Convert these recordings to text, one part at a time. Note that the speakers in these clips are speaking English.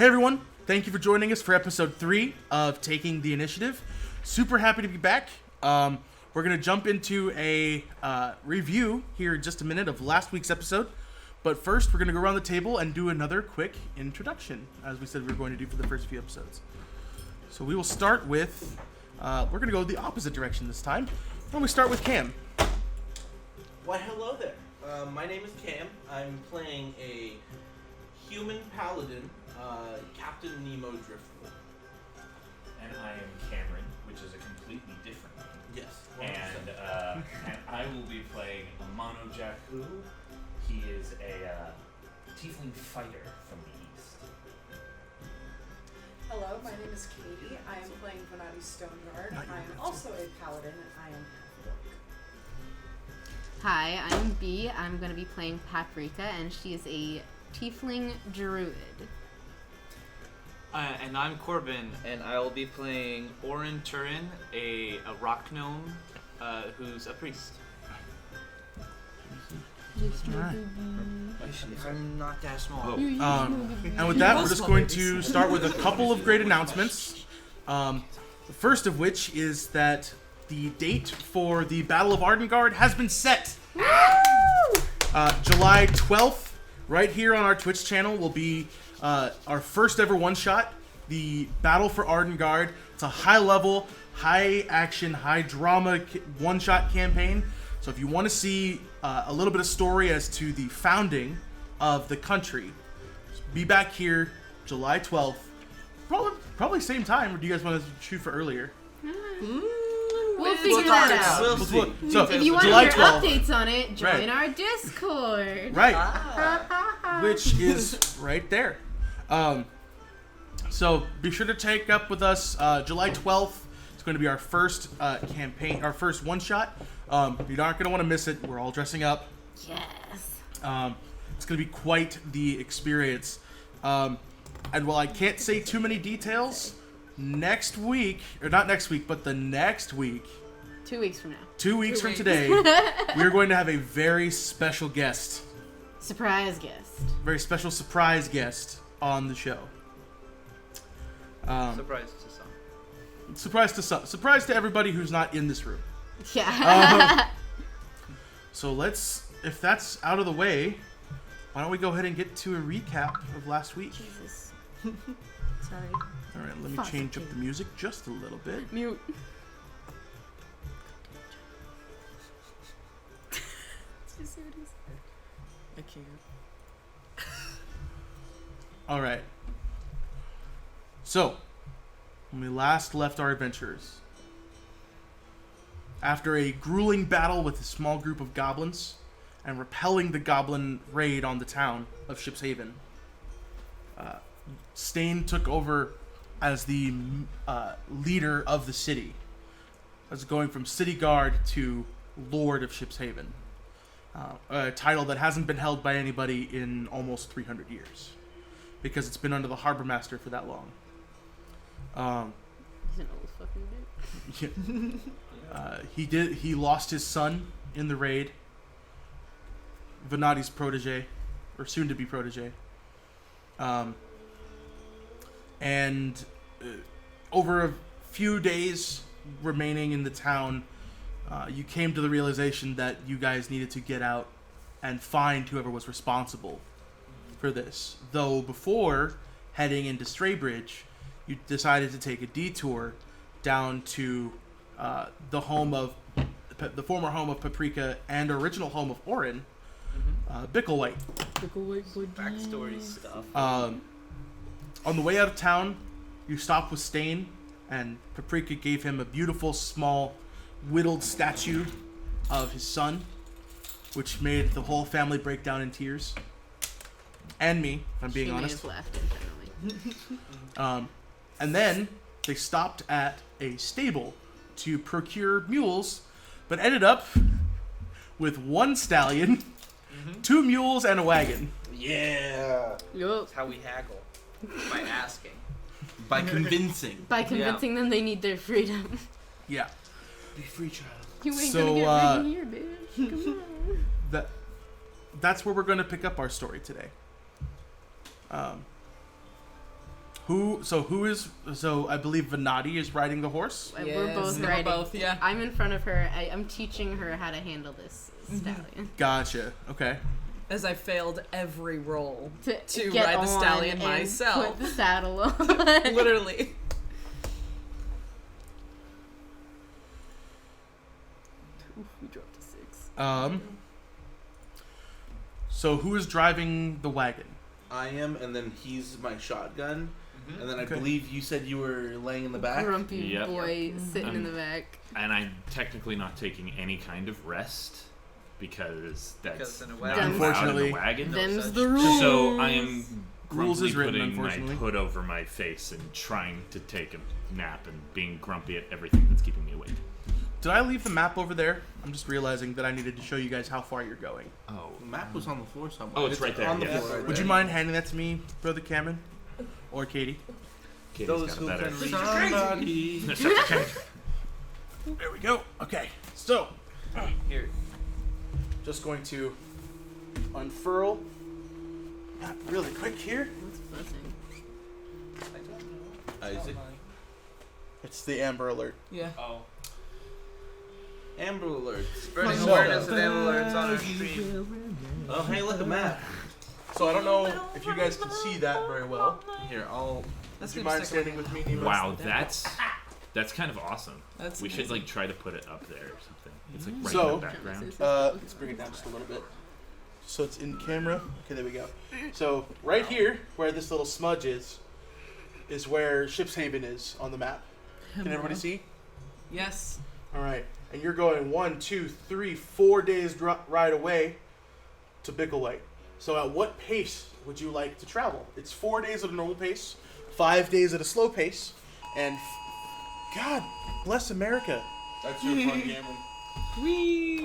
Hey everyone, thank you for joining us for episode 3 of Taking the Initiative. Super happy to be back. We're going to jump into a review here in just a minute of last week's episode. But first, we're going to go around the table and do another quick introduction, as we said we were going to do for the first few episodes. So we will start with, we're going to go the opposite direction this time. Why don't we start with Cam? Why, hello there. My name is Cam. I'm playing a human paladin, Captain Nemo Driftwood. And I am Cameron, which is a completely different name. Yes. 100%. And I will be playing a Monojack Who. He is a tiefling fighter from the east. Hello, my name is Katie. I am playing Venati Stoneguard. I am also a paladin, and I am half-orc. Hi, I'm Bee. I'm going to be playing Paprika, and she is a tiefling druid. And I'm Corbin, and I will be playing Orin Turin, a rock gnome who's a priest. Right. I'm not that small. And with that, we're just going to start with a couple of great announcements. The first of which is that the date for the Battle of Ardengard has been set. July 12th, right here on our Twitch channel, will be our first ever one-shot, the Battle for Ardengard. It's a high-level, high-action, high-drama one-shot campaign. So if you want to see a little bit of story as to the founding of the country, be back here July 12th. Probably same time, or do you guys want to shoot for earlier? We'll figure that out. We'll see. So, If you want to July hear 12th. updates on it, join Right. our Discord. Right. Which is right there. So be sure to take up with us July 12th. It's going to be our first campaign, our first one-shot. You're not going to want to miss it. We're all dressing up. Yes. It's going to be quite the experience. And while I can't say too many details, next week, or not next week, but the next week, 2 weeks from now. 2 weeks from today, we're going to have a very special guest. Surprise guest. Very special surprise guest on the show. Surprise to some. Surprise to everybody who's not in this room. Yeah. So if that's out of the way, why don't we go ahead and get to a recap of last week? Jesus. Sorry. All right, let me change up the music just a little bit. Mute. I can't. All right. So, when we last left our adventurers, after a grueling battle with a small group of goblins and repelling the goblin raid on the town of Ship's Haven, Stain took over as the leader of the city, as going from city guard to Lord of Ship's Haven, a title that hasn't been held by anybody in almost 300 years, because it's been under the harbor master for that long. He's an old fucking bitch. He lost his son in the raid, Venati's protege, or soon to be protege. And over a few days remaining in the town, you came to the realization that you guys needed to get out and find whoever was responsible for this. Though before heading into Straybridge, you decided to take a detour down to the former home of Paprika and original home of Orin, Bicklewhite. Backstory stuff. On the way out of town, you stopped with Stain, and Paprika gave him a beautiful, small, whittled statue of his son, which made the whole family break down in tears. And me, if I'm being She honest. may have left internally. And then they stopped at a stable to procure mules, but ended up with one stallion, 2 mules, and a wagon. Yeah. Yup. That's how we haggle. By asking. By convincing. By convincing them they need their freedom. Yeah. Be free, child. You ain't So, gonna get rid of here, bitch. Come on. That's where we're going to pick up our story today. So I believe Venati is riding the horse. We're both we're riding. both, yeah. I'm in front of her. I'm teaching her how to handle this stallion. Gotcha. Okay. As I failed every roll To ride the on stallion and myself. Put the saddle on. Literally. Oof, we dropped a 6. So who is driving the wagon? I am, and then he's my shotgun. And then I Okay. believe you said you were laying in the back. Grumpy Yep. boy sitting in the back. And I'm technically not taking any kind of rest because that's Because in a not wagon. allowed in Unfortunately. the wagon. Them's such. the rules. So I am Rules grumpily is written, putting my unfortunately. hood over my face and trying to take a nap and being grumpy at everything that's keeping me awake. Did I leave the map over there? I'm just realizing that I needed to show you guys how far you're going. Oh. The map was on the floor somewhere. Oh, it's right there, On the yeah. floor right Would you there. mind handing that to me, Brother Cameron? Or Katie? Katie's Those got a who better. can read somebody. There we go. Okay. So, Here. just going to unfurl map really quick here. What's buzzing? I don't know. Isaac. It's the Amber Alert. Yeah. Oh. Amber Alert. Spreading So- awareness of Amber Alerts on our stream. Oh, hey, look, a map. So I don't know if you guys can see that very well. Here, I'll... That's Would you gonna mind stick standing around. with me, Nemo? Wow, that's kind of awesome. That's We should amazing. like try to put it up there or something. It's like right So- in the background. Let's bring it down just a little bit. So it's in camera. Okay, there we go. So right here, where this little smudge is where Ship's Haven is on the map. Can everybody see? Yes. All right. And you're going 1, 2, 3, 4 days ride away to Bicklewhite. So at what pace would you like to travel? It's 4 days at a normal pace, 5 days at a slow pace, and God bless America. That's your fun gambling. Whee!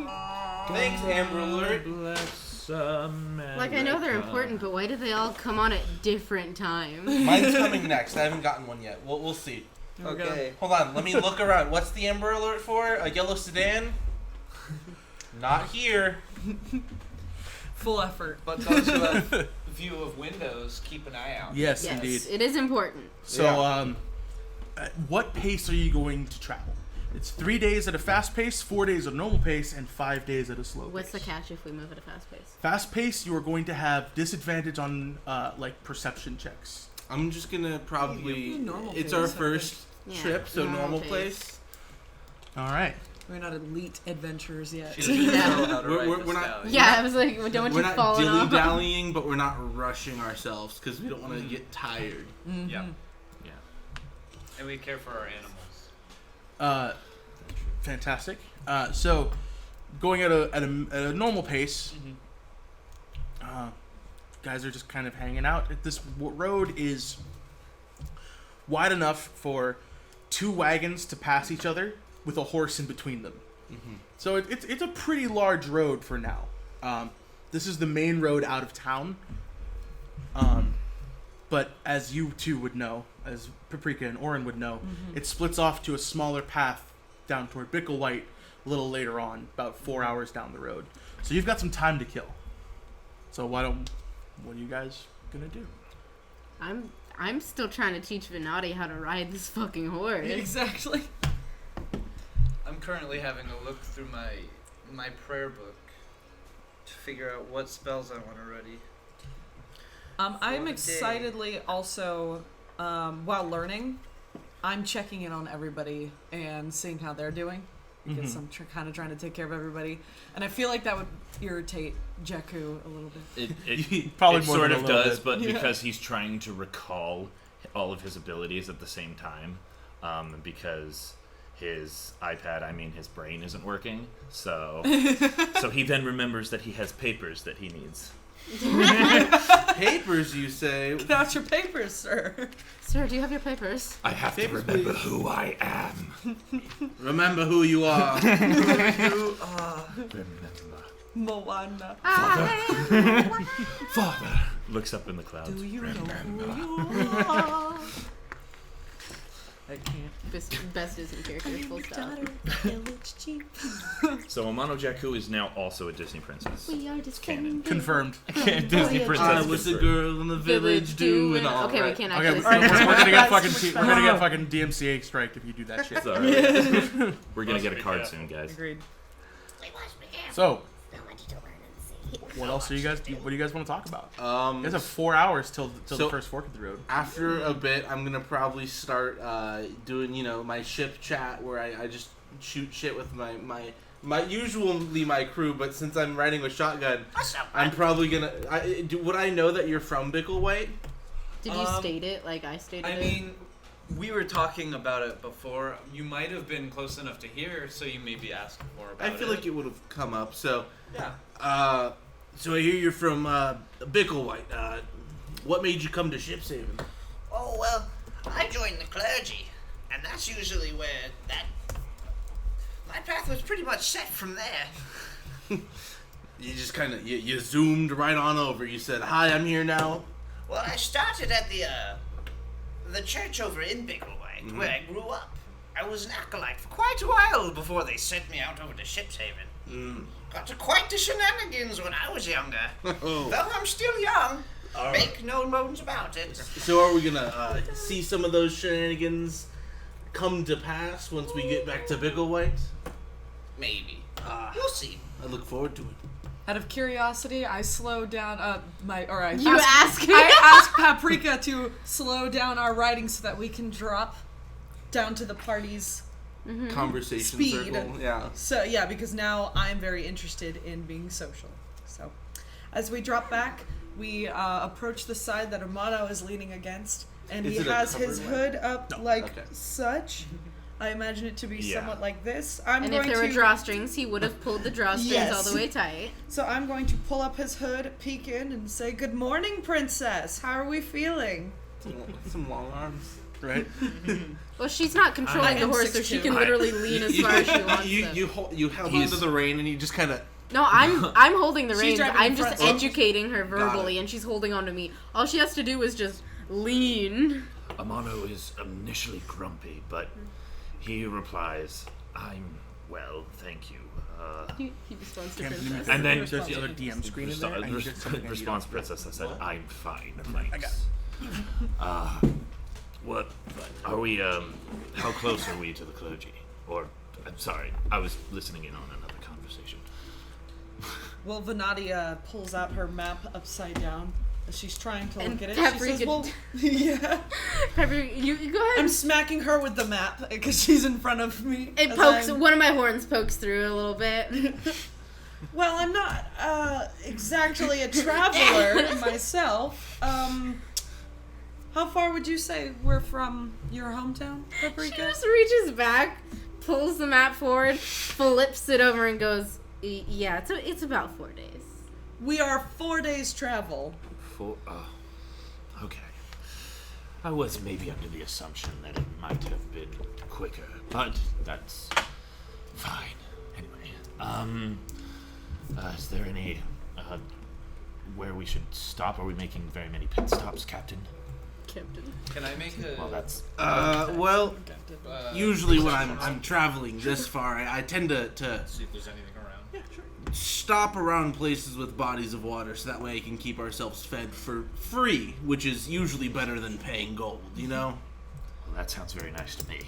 Thanks, Amber Alert. Bless America. Like, I know they're important, but why do they all come on at different times? Mine's coming next. I haven't gotten one yet. We'll see. There we go. Okay. Hold on. Let me look around. What's the Amber Alert for? A yellow sedan? Not here. Full effort. But those who have view of windows, keep an eye out. Yes, Yes, indeed. it is important. So, Yeah. At what pace are you going to travel? It's 3 days at a fast pace, 4 days at a normal pace, and 5 days at a slow What's the pace. catch if we move at a fast pace? Fast pace, you are going to have disadvantage on like perception checks. I'm just gonna probably... Normal It's pace, our I think. first Yeah, trip, so normal normal pace. place. All right. We're not elite adventurers yet. She doesn't Yeah. know how to We're- ride we're the not- stallion. Yeah, I was like, don't want We're you not falling off. dilly-dallying, but we're not rushing ourselves because we don't want to get tired. Mhm. Yeah. Yeah. And we care for our animals. Fantastic. So, going at a normal pace, guys are just kind of hanging out. This road is wide enough for 2 wagons to pass each other with a horse in between them. So it's a pretty large road for now. This is the main road out of town. But as you two would know, as Paprika and Oren would know, it splits off to a smaller path down toward Bicklewhite a little later on, about 4 hours down the road. So you've got some time to kill. So what are you guys gonna do? I'm still trying to teach Venati how to ride this fucking horse. Exactly. I'm currently having a look through my prayer book to figure out what spells I want to ready. I'm For the day. excitedly also, while learning, I'm checking in on everybody and seeing how they're doing. Because I'm kind of trying to take care of everybody. And I feel like that would irritate Jakku a little bit. It Probably more sort than of a little does, bit. but Yeah. because he's trying to recall all of his abilities at the same time, because his his brain isn't working, so he then remembers that he has papers that he needs. Papers, you say? Get out your papers, sir. Sir, do you have your papers? I have Papers, to remember please. who I am. Remember who you are. You are Remember. Moana. Father looks up in the clouds. Do you know Remember. who you are? I can't. Best Disney character, full stop. So Amano Jakku is now also a Disney princess. We are just Canon. Confirmed. Disney yeah. princess. I was a confirmed. girl in the village doing all Okay, right. we can't Okay, actually we're say gonna get That's fucking we're gonna get fucking DMCA strike if you do that shit. Sorry. We're gonna Must get a be card careful. soon, guys. Agreed. So, what else do you guys? What do you guys want to talk about? You guys have 4 hours till So- the first fork of the road. After a bit, I'm gonna probably start doing, my ship chat where I just shoot shit with my usually my crew, but since I'm riding with shotgun, I'm probably gonna. Would I know that you're from Bicklewhite? Did you state it like I stated I it? mean, we were talking about it before. You might have been close enough to hear, so you maybe asked more about it. I feel like it would have come up. So, Yeah. so I hear you're from Bicklewhite. What made you come to Shipshaven? Oh, well, I joined the clergy, and that's usually where my path was pretty much set from there. You just kind of you zoomed right on over. You said, "Hi, I'm here now." Well, I started at the church over in Bicklewhite, where I grew up. I was an acolyte for quite a while before they sent me out over to Shipshaven. Got to quite the shenanigans when I was younger. Oh. Though I'm still young, All right. make no bones about it. So are we gonna see some of those shenanigans come to pass once we get back to Bicklewhite? Maybe. We'll see. I look forward to it. Out of curiosity, I slowed down You ask me. I asked Paprika to slow down our riding so that we can drop down to the party's. Conversation Speed. circle. Yeah. So yeah, because now I'm very interested in being social. So, as we drop back, we approach the side that Amano is leaning against, and Is he it a has his covered hood up like Okay. such. I imagine it to be Yeah. somewhat like this. I'm And going if there were to. drawstrings, he would have pulled the drawstrings Yes. all the way tight. So I'm going to pull up his hood, peek in, and say, "Good morning, princess. How are we feeling?" Some long arms. Right? Well, she's not I controlling the am horse, so 6'2". she can literally lean as far as she wants. You held He's- onto the rein and you just kind of. No, I'm holding the She's reins. driving I'm in just front. educating her verbally, it. and she's holding on to me. All she has to do is just lean. Amano is initially grumpy, but he replies, "I'm well, thank you." He responds to Can't believe princess. it. And then- there's the other DM screen in there. and you get something response you don't- princess. I said, What? "I'm fine, thanks." I got What are we? How close are we to the clergy? Or, I'm sorry, I was listening in on another conversation. Well, Venadia pulls out her map upside down. She's trying to And look at it. She says, Paprika- "Well, yeah." Pepper, you go ahead. I'm smacking her with the map because she's in front of me. It as pokes. I'm- One of my horns pokes through a little bit. Well, I'm not exactly a traveler myself. How far would you say we're from your hometown, She Paprika? just reaches back, pulls the map forward, flips it over, and goes, "Yeah, it's about 4 days." We are 4 days travel. Okay. I was maybe under the assumption that it might have been quicker, but that's fine. Anyway, is there any where we should stop? Are we making very many pit stops, Captain? Captain. Can I make a? Well, that's Well, uh, usually when perception I'm traveling this far, I tend to See if there's anything around. Yeah, sure. stop around places with bodies of water so that way I can keep ourselves fed for free, which is usually better than paying gold, you know? well, that sounds very nice to me.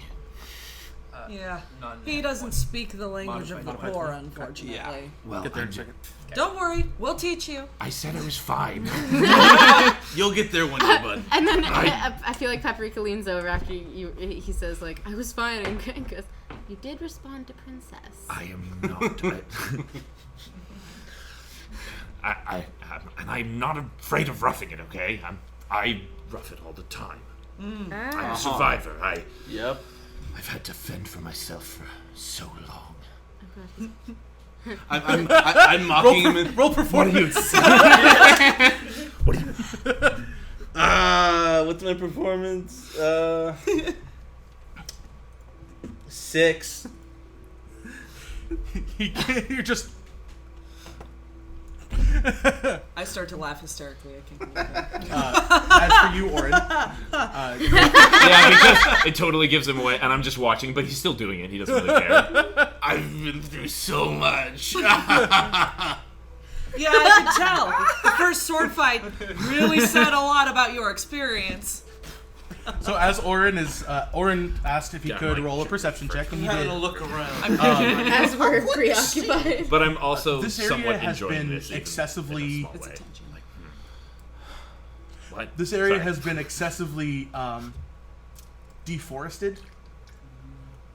Yeah. None. He doesn't speak the language of the Modified. poor, unfortunately. Well, Get there in a second. Don't worry, we'll teach you. I said it was fine. You'll get there one day, bud. And then I feel like Paprika leans over after he says, like, "I was fine," and goes, "You did respond to Princess." I am not. And I'm not afraid of roughing it. Okay, I rough it all the time. I'm Ah. a survivor. Yep. I've had to fend for myself for so long. I'm mocking him. Roll performance. What do you? What's my performance? 6. You're just. I start to laugh hysterically. I can't believe it. As for you, Orin, Yeah, because it totally gives him away, and I'm just watching, but he's still doing it. He doesn't really care. I've been through so much. Yeah, I can tell. The first sword fight really said a lot about your experience. so as Orin asked if he Yeah, could like, roll a perception check, and I'm he having did. a look around. As we're preoccupied. But I'm also This area somewhat has enjoying been this even excessively- in a small It's way. attention. Like, what? This area Sorry. has been excessively deforested.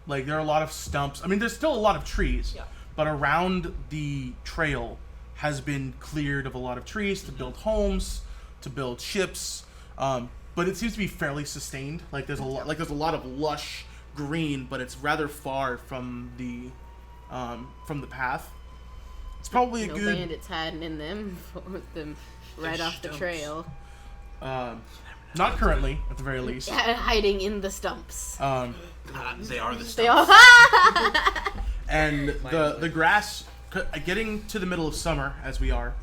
Like, there are a lot of stumps. I mean, there's still a lot of trees, Yeah. but around the trail has been cleared of a lot of trees to build homes, to build ships. But it seems to be fairly sustained. Like, there's a lot of lush green, but it's rather far from the path. It's probably a No good. bandits hiding in them with them right off the trail. Not currently, at the very least. Hiding in the stumps. They are the They all. And the grass, getting to the middle of summer as we are,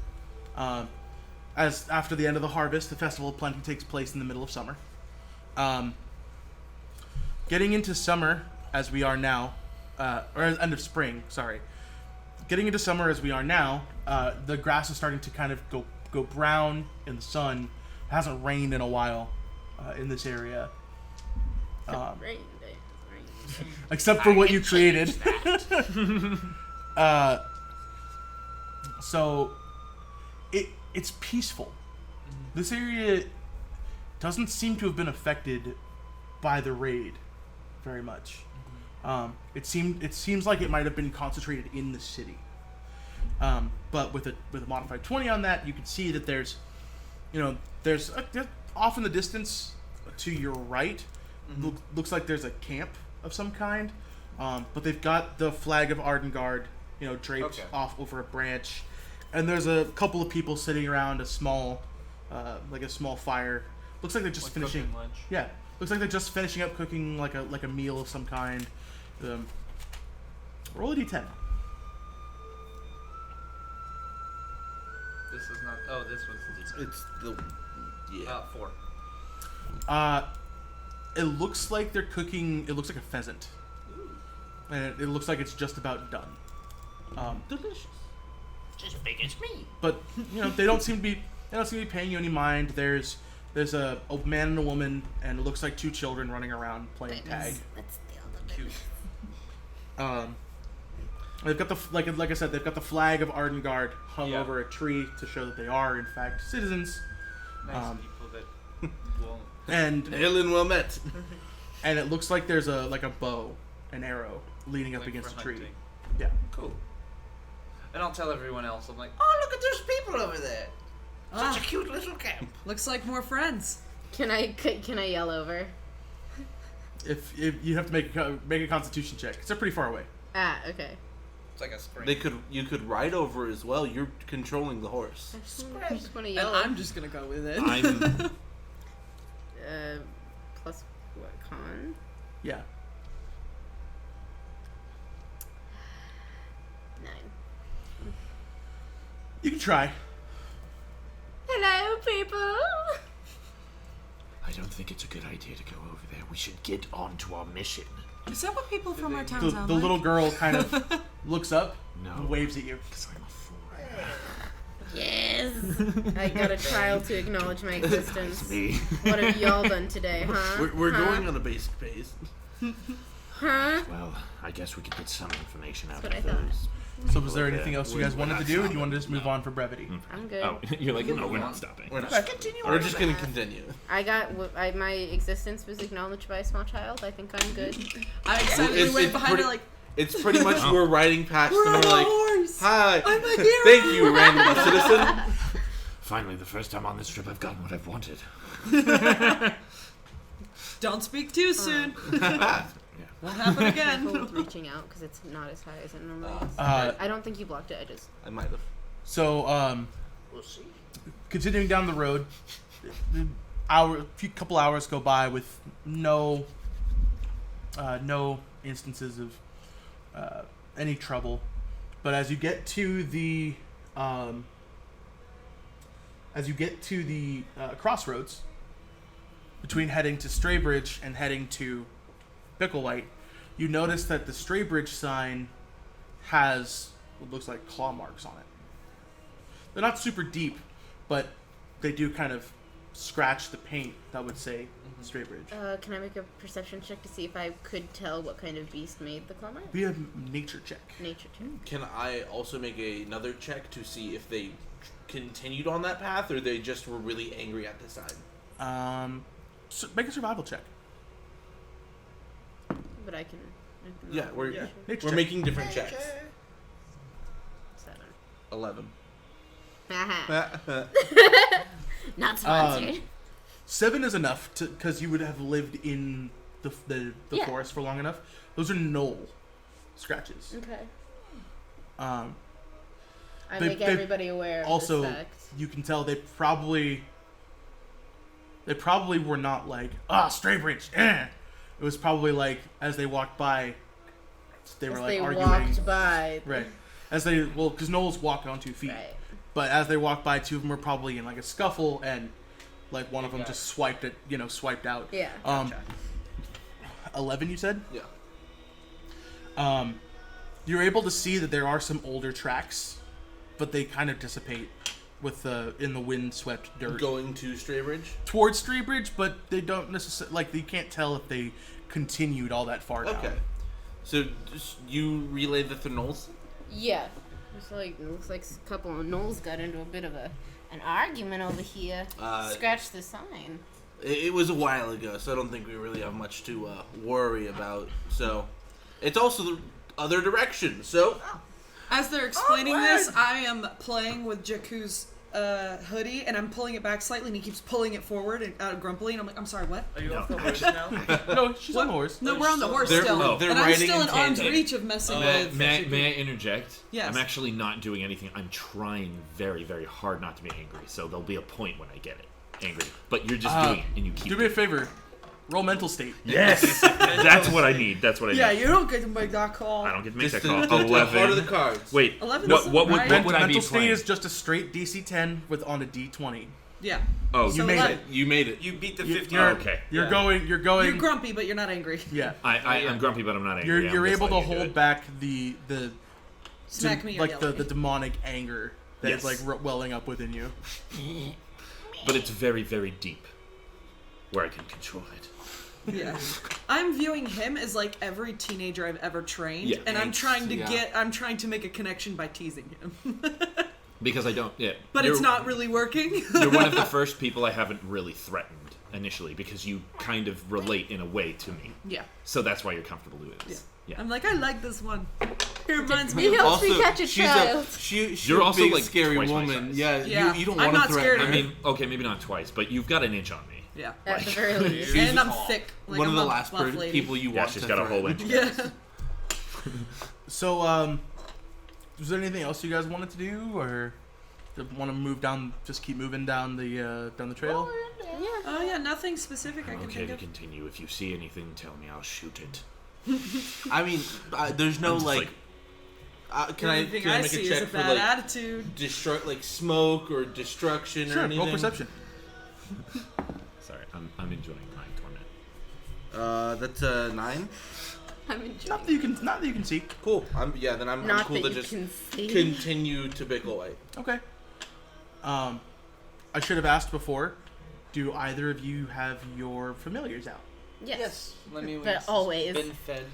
as after the end of the harvest, the Festival of Plenty takes place in the middle of summer. Getting into summer as we are now, or end of spring, sorry. Getting into summer as we are now, the grass is starting to kind of go brown in the sun. It hasn't rained in a while in this area. Rain day. Rain. Except for what you created. So it's peaceful. This area doesn't seem to have been affected by the raid very much. It seems like it might have been concentrated in the city. But with a modified 20 on that, you can see that there's off in the distance to your right, looks like there's a camp of some kind. But they've got the flag of Ardengard, draped off over a branch, and there's a couple of people sitting around a small fire. Looks like they're just finishing cooking lunch. Yeah, looks like they're just finishing up cooking like a meal of some kind. Roll a d10. This is not. Oh, this was the It's the. Yeah. 4. It looks like they're cooking. It looks like a pheasant, and it looks like it's just about done. Delicious. Just as big as me. But they don't seem to be paying you any mind. There's a man and a woman, and it looks like 2 children running around playing tag. Let's steal the Cute. They've got like I said, they've got the flag of Ardengard hung Yeah. over a tree to show that they are in fact citizens. Nice people that won't. And Hail and well met. and it looks like there's a bow, an arrow leaning up like, against for a tree. hunting. Yeah. Cool. And I'll tell everyone else. I'm like, Oh, look at those people over there. Ah, Such a cute little camp. looks like more friends. Can I yell over? If you have to make a Constitution check, 'cause they're pretty far away. Okay. it's like a spring. You could ride over as well. You're controlling the horse. I just want to And yell. I'm just gonna go with it. I'm Plus what, con? Yeah. 9. You can try. Hello, people. I don't think it's a good idea to go over there. We should get on to our mission. Is that what people from our town The sound little like? girl kind of looks up No. and waves at you. Because I'm a fool. Yes. I got a trial to acknowledge my existence. Me. What have y'all done today, huh? We're Huh? going on a basic pace. Huh? Well, I guess we could get some information out That's of what I thought. those. So was there anything else you We're guys wanted to not do, or do you stopping. want to just move on for brevity? I'm good. Oh, you're like, no, we're not stopping. We're not. Continue We're on. just gonna continue. I got my existence was acknowledged by a small child. I think I'm good. I excitedly It's- went it's behind pretty- her like, It's pretty much we're riding past we're and on we're a like, horse. "Hi, I'm a hero. thank you, random citizen." Finally, the first time on this trip, I've gotten what I've wanted. Don't speak too soon. Yeah. Won't happen again. Both reaching out because it's not as high as it normally is. Uh, I don't think you blocked it. I might have. So, We'll see. continuing down the road, couple hours go by with no instances of any trouble. But as you get to the as you get to the crossroads between heading to Straybridge and heading to Bicklewhite, you notice that the Straybridge sign has what looks like claw marks on it. They're not super deep, but they do kind of scratch the paint that would say Straybridge. Can I make a perception check to see if I could tell what kind of beast made the claw mark? Be a nature check. Nature check. Can I also make another check to see if they continued on that path or they just were really angry at the sign? So make a survival check. But I can. Yeah, we're Nature we're check. making different checks. 7. 11. Haha. Not sponsored. 7 is enough because you would have lived in the Yeah. forest for long enough. Those are knoll scratches. Okay. I I They- make they- everybody aware of Also, this fact. you can tell they probably were not like Straybridge. It was probably like as they walked by, they were As like they arguing. walked by. Right. As they because gnolls walk on 2 feet. Right. But as they walked by, 2 of them were probably in like a scuffle, and like one of them Got just swiped out. Yeah. 11, you said? Yeah. You're able to see that there are some older tracks, but they kind of dissipate with in the wind-swept dirt Going to Straybridge? towards Straybridge, but they don't necessarily like you can't tell if they continued all that far down. Okay. So you relayed the Thnolls? Yeah. It looks like a couple of gnolls got into a bit of an argument over here. Scratch the sign. It was a while ago, so I don't think we really have much to worry about. So it's also the other direction. So As they're explaining this, I am playing with Jakku's hoodie, and I'm pulling it back slightly, and he keeps pulling it forward and grumpily, and I'm like, I'm sorry, what? Are you off the horse now? No, she's on the horse. No, we're on the horse They're- still. they're and I'm riding still in in arm's tandem. reach of messing May, with may, Jakku. may I interject? Yes. I'm actually not doing anything. I'm trying very, very hard not to be angry. So there'll be a point when I get it angry. But you're just doing it, and you keep Do me a favor. Roll mental state. Yes! That's what I need. That's what I need. Yeah, you don't get to make that call. I don't get to make just that call. the heart of the 11. cards. Wait, 11 what, isn't what, would, right. what would I be Mental state playing? is just a straight DC 10 on a D20. Yeah. Oh, You So made 11. it. You made it. You beat the You- 50. you're- okay. You're Yeah. going. You're going. You're grumpy, but you're not angry. Yeah. I'm grumpy, but I'm not angry. You're I'm just able to letting you do hold it. back the Smack me or like yell the at me. demonic anger that is Yes. like welling up within you. But it's very, very deep, where I can control it. Yeah. I'm viewing him as like every teenager I've ever trained, Yeah. and I'm trying to Yeah. I'm trying to make a connection by teasing him. Because I don't. Yeah. But You're- it's not really working. You're one of the first people I haven't really threatened initially because you kind of relate in a way to me. Yeah. So that's why you're comfortable doing this. Yeah. I'm like, I like this one. He reminds He me of helps me catch a she's child. she's You're a also, big, like, scary twice my woman. size. Yeah, Yeah. You don't I'm want not to scared threaten of her. I mean, okay, maybe not twice, but you've got an inch on me. Yeah. At the very least. She's And I'm tall. thick. Like One I'm of the a last buff lady. people you Yeah, want she's to got a whole threaten. inch. Yeah. So, was there anything else you guys wanted to do, or want to move down? Just keep moving down the trail. Yeah. Oh yeah, nothing specific I I'm can okay think to of. continue. If you see anything, tell me. I'll shoot it. I mean, there's no I'm just like. Can The I only thing can I I make see a is check a for bad like attitude. like smoke or destruction or Sure, anything? roll perception. Sorry, I'm enjoying my torment. That's a 9. I'm enjoying Not that you can. Not that you can see. Cool. Then I'm Not cool that to you just can see. continue to Bicklewhite. Okay. I should have asked before. Do either of you have your familiars out? Yes. Let me But always. been fed.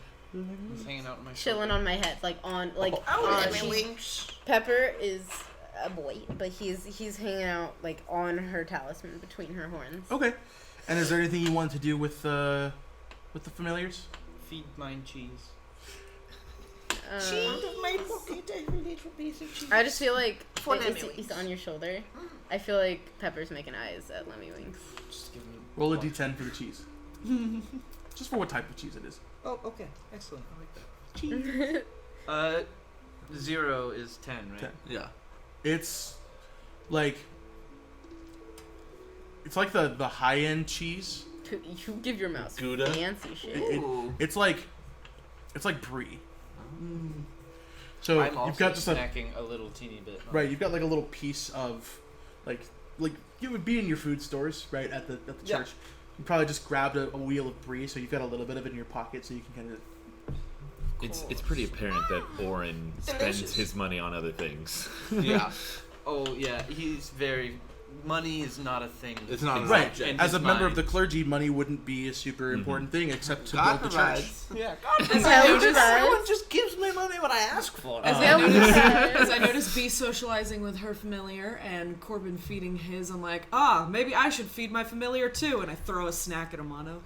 It's hanging out in my Chilling on my head, like on, like. Oh, she's- Pepper is a boy, but he's hanging out like on her talisman between her horns. Okay. And is there anything you want to do with the familiars? Feed mine cheese. I just feel like For it's Lemmy on your shoulder. I feel like Pepper's making eyes at Lemmy Winks. Just give me. Roll a d10 for the cheese. Just for what type of cheese it is. Oh, okay. Excellent. I like that. 0 is 10, right? 10. Yeah. It's like the high end cheese. You give your mouse Gouda? fancy shit. It's like brie. So I'm also you've got just a snacking a little teeny bit. right. You've got like a little piece of like like you would be in your food stores, right, at the church. You probably just grabbed a wheel of brie, so you've got a little bit of it in your pocket, so you can kind of. It's pretty apparent that Oren spends his money on other things. Yeah. Oh yeah, he's very. Money is not a thing. It's not a Right. subject. As a member of the clergy, money wouldn't be a super important thing except to build the church. Yeah, Everyone just gives me money when I ask for it. As I notice Bee socializing with her familiar and Corbin feeding his, I'm like, maybe I should feed my familiar too, and I throw a snack at Amano.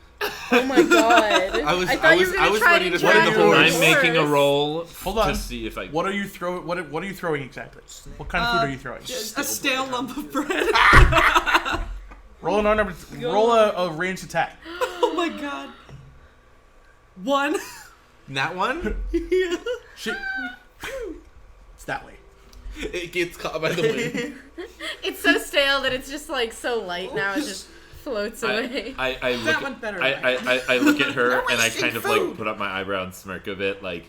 Oh my god! I was try ready to drag fight the him horse. I'm making a first. roll Hold on. to see if I. What are you throwing? What are you throwing exactly? What kind of food are you throwing? A stale lump of bread. Roll roll a ranged attack. Oh my god. 1. That one? Yeah. Shit. It's that way. It gets caught by the wind. It's so stale that it's just like so light now. It just floats away. I look That at, went better. I look at her and I kind of like put up my eyebrow and smirk a bit, like.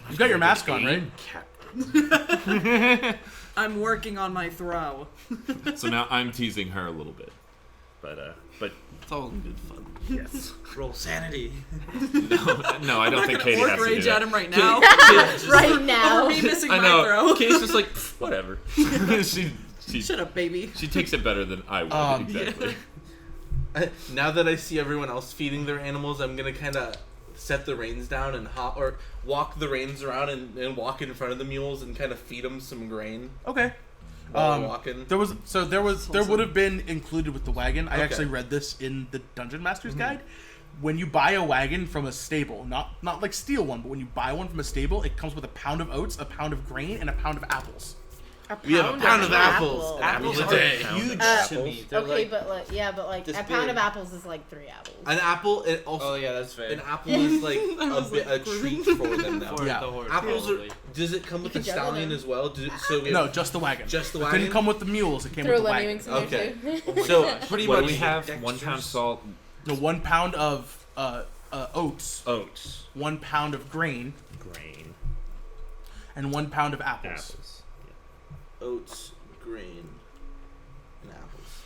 You've got your mask on, right? Captain. I'm working on my throw. So now I'm teasing her a little bit, but It's all good fun. yes. Roll sanity. No, I don't think Katie has to do rage at that. him right now. Right now. Over me missing I my know. throw. Katie's just like whatever. she Shut up, baby. she takes it better than I would. Exactly. Now that I see everyone else feeding their animals, I'm gonna kind of set the reins down and walk the reins around and walk in front of the mules and kind of feed them some grain Okay. while I'm walking. There would have been included with the wagon. I Okay. actually read this in the Dungeon Master's Guide. When you buy a wagon from a stable, not like steal one, but when you buy one from a stable, it comes with a pound of oats, a pound of grain, and a pound of apples. We have a pound of apples. Apples a day. Huge Uh, to me. They're Okay, like, but like this a pound big. of apples is like 3 apples. An apple. It also. oh yeah, that's fair. An apple is like a treat for them now. For Yeah. the horse, Apples are. probably. Does it come with You the could juggle stallion them. as well? No, just the wagon. Just the It wagon. didn't come with the mules. It came Throw with the lemmy wagon. wings in there Okay. too. So pretty What do much we have? Dexterous. 1 pound salt, No, 1 pound of oats, oats, 1 pound of grain, grain, and 1 pound of apples. apples. oats, grain, and apples.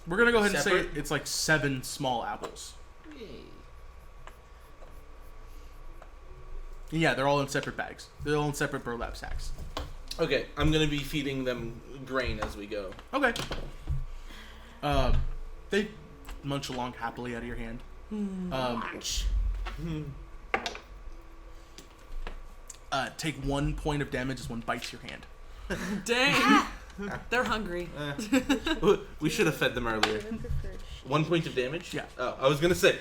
We're gonna go ahead and Separate? say it's like 7 small apples. Yeah, they're all in separate bags. They're all in separate burlap sacks. Okay, I'm gonna be feeding them grain as we go. Okay. They munch along happily out of your hand. Take 1 point of damage as one bites your hand. Dang. They're hungry. We should have fed them earlier. 1 point of damage? Yeah. Oh, I was gonna say.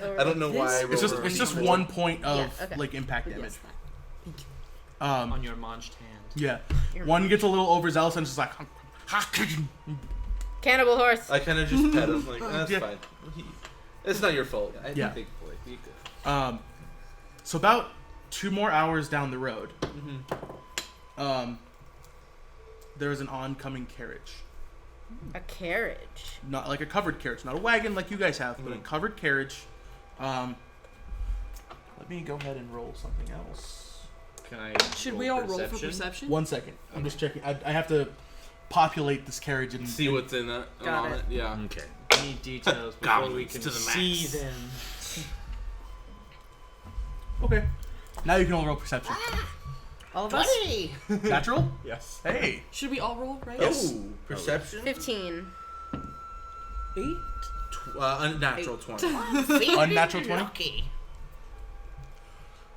I don't know why. I It's rolled just a- 1 point of Yeah, okay. like impact damage. Yes. On your munched hand. Yeah. One gets a little overzealous and just like. Cannibal horse. I kind of just pet him like that's Yeah. fine. It's not your fault. I Yeah. think boy, you good. So about 2 more hours down the road, there is an oncoming carriage. A carriage. Not like a covered carriage, not a wagon like you guys have, but a covered carriage. Let me go ahead and roll something else. Can I? Should we all roll for perception? 1 second. I'm just checking. I have to populate this carriage and See what's in it. Got on it. it. Yeah. Okay. We need details before we Goblins can to the see max. them. Okay. Now you can all roll perception. All of us? Natural? Yes. Hey. Should we all roll, right? Oh, perception. 15. 8? Unnatural 20. Unnatural 20? Lucky.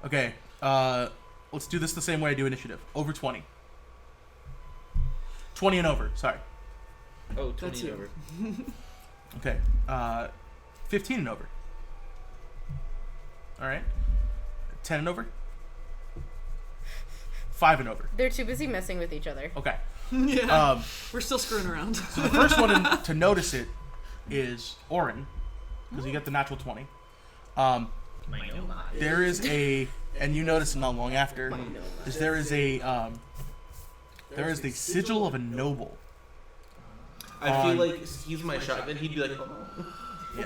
Okay. Let's do this the same way I do initiative. Over 20. 20 and over. Sorry. Oh, 20 That's you. over. Okay. 15 and over. All right. 10 and over. 5 and over. They're too busy messing with each other. Okay. Yeah. We're still screwing around. So the first one to notice it is Orin, because you get the natural 20. There is a, and you notice it not long after, is there is the sigil of a noble. I feel like he's my shotgun. He'd be like, He's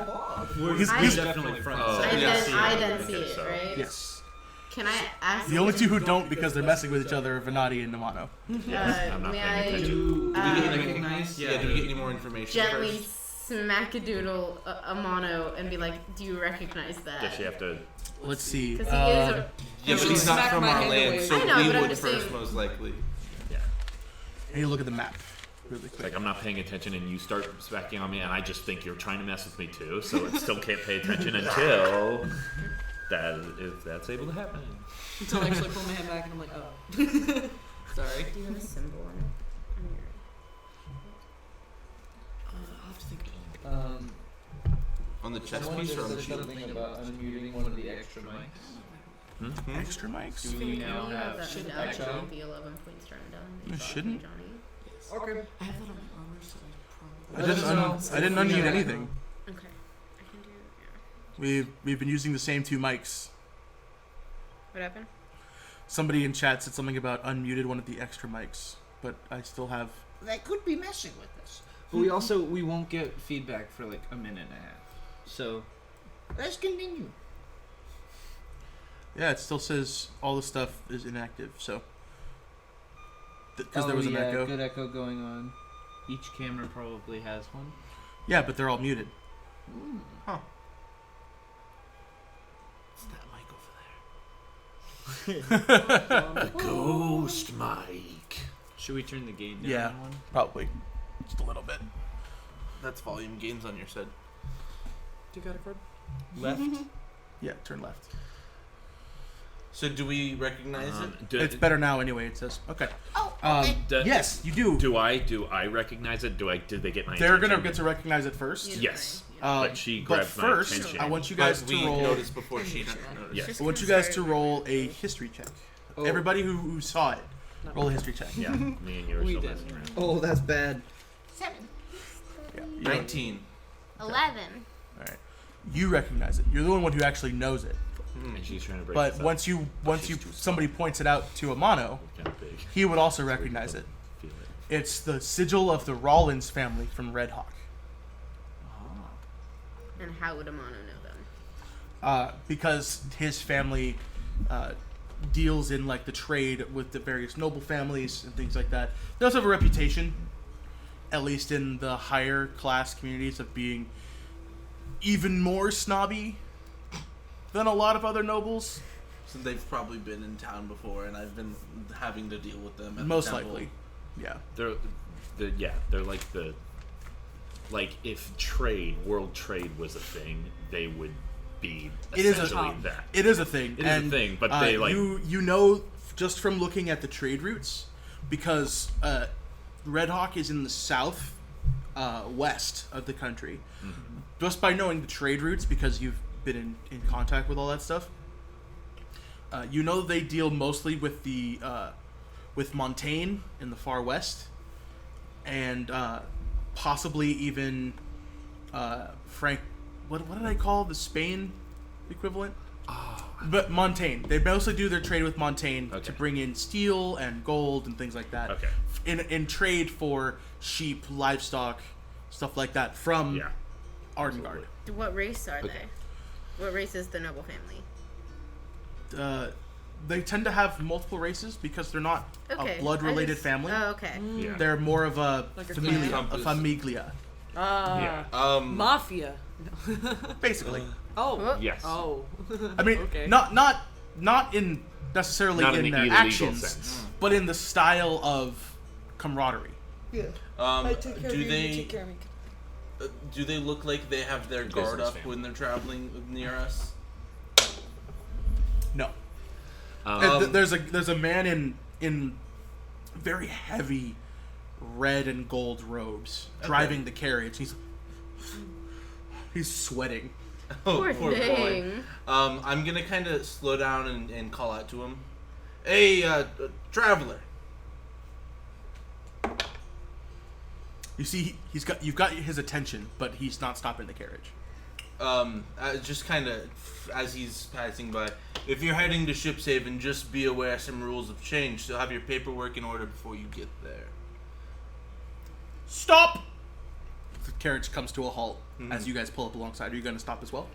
We're definitely friends. Oh, I yeah. then see it, So- right? yes. Can I ask? The only two who don't because they're messing with each other are Venati and Namano. I'm not may paying I attention. Do we get any recognize? Yeah. Do we get any more information gently first? smackadoodle Amano and be like, "Do you recognize that?" Does she have to? Let's see. Because he is a. Yeah, but he's not Smack from my our hand land, away. so I know, we but I'm would just first, saying- most likely. Yeah. And you look at the map really It's quick. like I'm not paying attention, and you start smacking on me, and I just think you're trying to mess with me too. So it still can't pay attention until if that's able to happen. Until I actually pull my hand back and I'm like, oh. Sorry. Do you have a symbol on it? I'll have to think about On the chest Someone piece or on the said shield? something about unmuting one of the extra mics. Extra mics. Do we now have that echo? actually the 11 points turned down. It shouldn't. Johnny. Okay. I have that on my armor, so I I didn't unmute anything. Okay. I can do. Yeah. We've been using the same two mics. What happened? Somebody in chat said something about unmuted one of the extra mics, but I still have. They could be messing with us. But we won't get feedback for like a minute and a half. So Let's continue. Yeah, it still says all the stuff is inactive. So because there was an echo. Good echo going on. Each camera probably has one. Yeah, but they're all muted. Huh. It's that mic over there. The ghost mic. Should we turn the gain down Yeah. on one? Probably just a little bit. That's volume gains on your side. Do you got a cord? Left. Yeah, turn left. So do we recognize it? It's better now anyway. It says okay. Oh, okay. Yes, you do. Do I recognize it? Did they get my They're attention? gonna get to recognize it first. Yeah. Yes. Uh, But she but grabs my first, attention. I want you guys But to we roll. noticed before she noticed. Yes. I want you guys to roll a history check. Oh. Everybody who saw it, roll a history check. Yeah. Me and you are We still did. messing around. Oh, that's bad. 7. Yeah, you don't- 19. 11. All right. You recognize it. You're the only one who actually knows it. And she's trying to break But this up. once she's too somebody points it out to Amano, Kind of big. he would also So we recognize don't it. feel it. It's the sigil of the Rollins family from Red Hawk. And how would Amano know them? Because his family deals in like the trade with the various noble families and things like that. They also have a reputation, at least in the higher class communities, of being even more snobby than a lot of other nobles. So they've probably been in town before, and I've been having to deal with them. At Most the temple. likely, yeah. They're like if world trade was a thing, they would be It is essentially a that. It is a thing. It is a thing, but they like you know just from looking at the trade routes, because Red Hawk is in the south west of the country. Mm-hmm. Just by knowing the trade routes, because you've been in contact with all that stuff, you know they deal mostly with the with Montaigne in the far west, and possibly even Frank. What did I call the Spain equivalent? But Montaigne. They mostly do their trade with Montaigne to bring in steel and gold and things like that. Okay. In trade for sheep, livestock, stuff like that from Ardengard. What race are they? What race is the noble family? They tend to have multiple races because they're not Okay. a blood-related I just- family. Oh, okay. Yeah. They're more of a Like a familia. clan. A famiglia, Yeah. Mafia. basically. Oh. Yes. Oh. I mean, Okay. not in necessarily Not in in the their illegal actions, sense. but in the style of camaraderie. Do they look like they have their guard Business up family. when they're traveling near us? No. Um, There's a man in very heavy red and gold robes driving the carriage. He's sweating. Oh, Poor poor boy. thing. I'm gonna kind of slow down and call out to him. Hey, traveler. You see, you've got his attention, but he's not stopping the carriage. Just kind of as he's passing by. If you're heading to Shipshaven, just be aware some rules have changed. So have your paperwork in order before you get there. Stop! The carriage comes to a halt as you guys pull up alongside. Are you going to stop as well?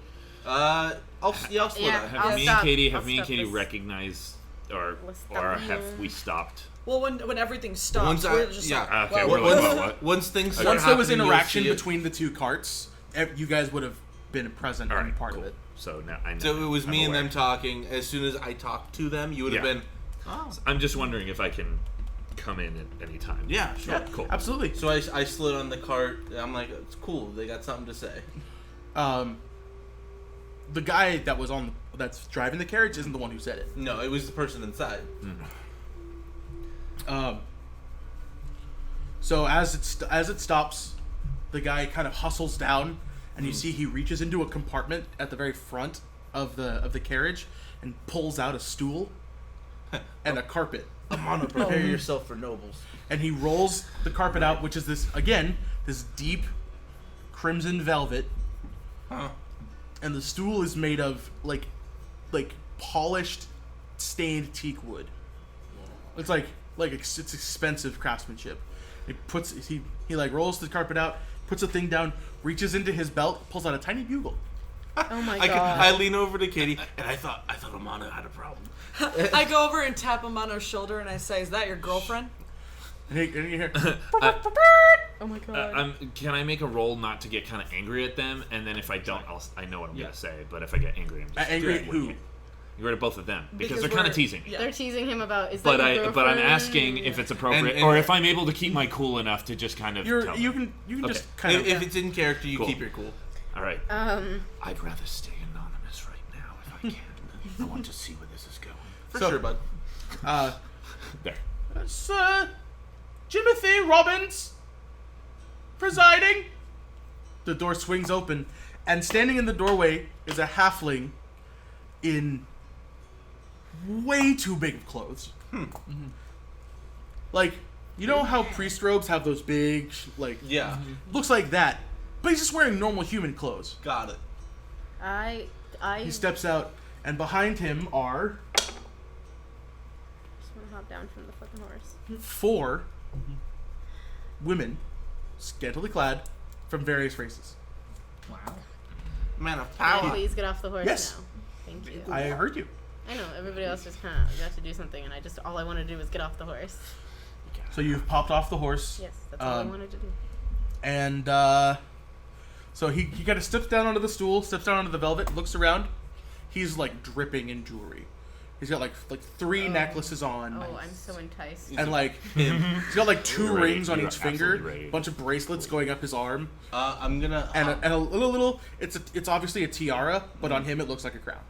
I'll slow down. Have I'll me stop- and Katie I'll stop this. recognized, or stop have you. we stopped? Well, when everything stops, Once we're I- just yeah. like, Okay, well, we're like, once, what? once things start Once there was happening, you'll interaction see it. between the two carts, you guys would have been present All and right, part cool. of it. So now I know. So it was I'm me and aware. them talking. As soon as I talked to them, you would have Yeah. been. Oh. I'm just wondering if I can come in at any time. Yeah, sure. Yeah, Cool. Absolutely. So I slid on the cart. I'm like, it's cool. They got something to say. The guy that's driving the carriage isn't the one who said it. No, it was the person inside. So as it stops, the guy kind of hustles down, and you see he reaches into a compartment at the very front of the carriage and pulls out a stool and a carpet. Amano, prepare yourself for nobles. And he rolls the carpet out, which is this deep crimson velvet. Huh. And the stool is made of like polished stained teak wood. It's like it's expensive craftsmanship. He like rolls the carpet out, puts the thing down, reaches into his belt, pulls out a tiny bugle. Oh my I god. lean over to Katie, and I thought Amano had a problem. I go over and tap him on her shoulder and I say, "Is that your girlfriend?" And you hear, Oh my god. Can I make a roll not to get kind of angry at them, and then if I don't, I know what I'm gonna say. But if I get angry, I'm just angry at doing who? it. Angry at both of them because they're Because kind of we're- teasing me. yeah. They're teasing him about is But that your but I'm girlfriend? asking if it's appropriate, And- or if I'm able to keep my cool enough to just kind of. tell you them. can Okay. just kind of If it's in character, you Cool. keep your cool. All right. I'd rather stay anonymous right now if I can. I want to see where this is going. For So- sure, bud. There. Sir Jimothy Robbins presiding. The door swings open, and standing in the doorway is a halfling in way too big of clothes. Like, you know how priest robes have those big, Yeah, looks like that, but he's just wearing normal human clothes. got it. I He steps out, and behind him are just want to hop down from the fucking horse. 4 women, scantily clad, from various races. Wow. Man of Can I power. please get off the horse Yes. now? Thank you. I heard you. I know everybody else just kind of got to do something, and all I wanted to do was get off the horse. So you've popped off the horse. Yes, that's all I Um, wanted to do. And so he kind of steps down onto the stool, steps down onto the velvet, looks around. He's like dripping in jewelry. He's got like 3 necklaces on, Oh, I'm so enticed. and he's got like 2 Ready. rings on You're each finger, absolutely ready. a bunch of bracelets going up his arm, I'm gonna and a little. It's obviously a tiara, but on him it looks like a crown.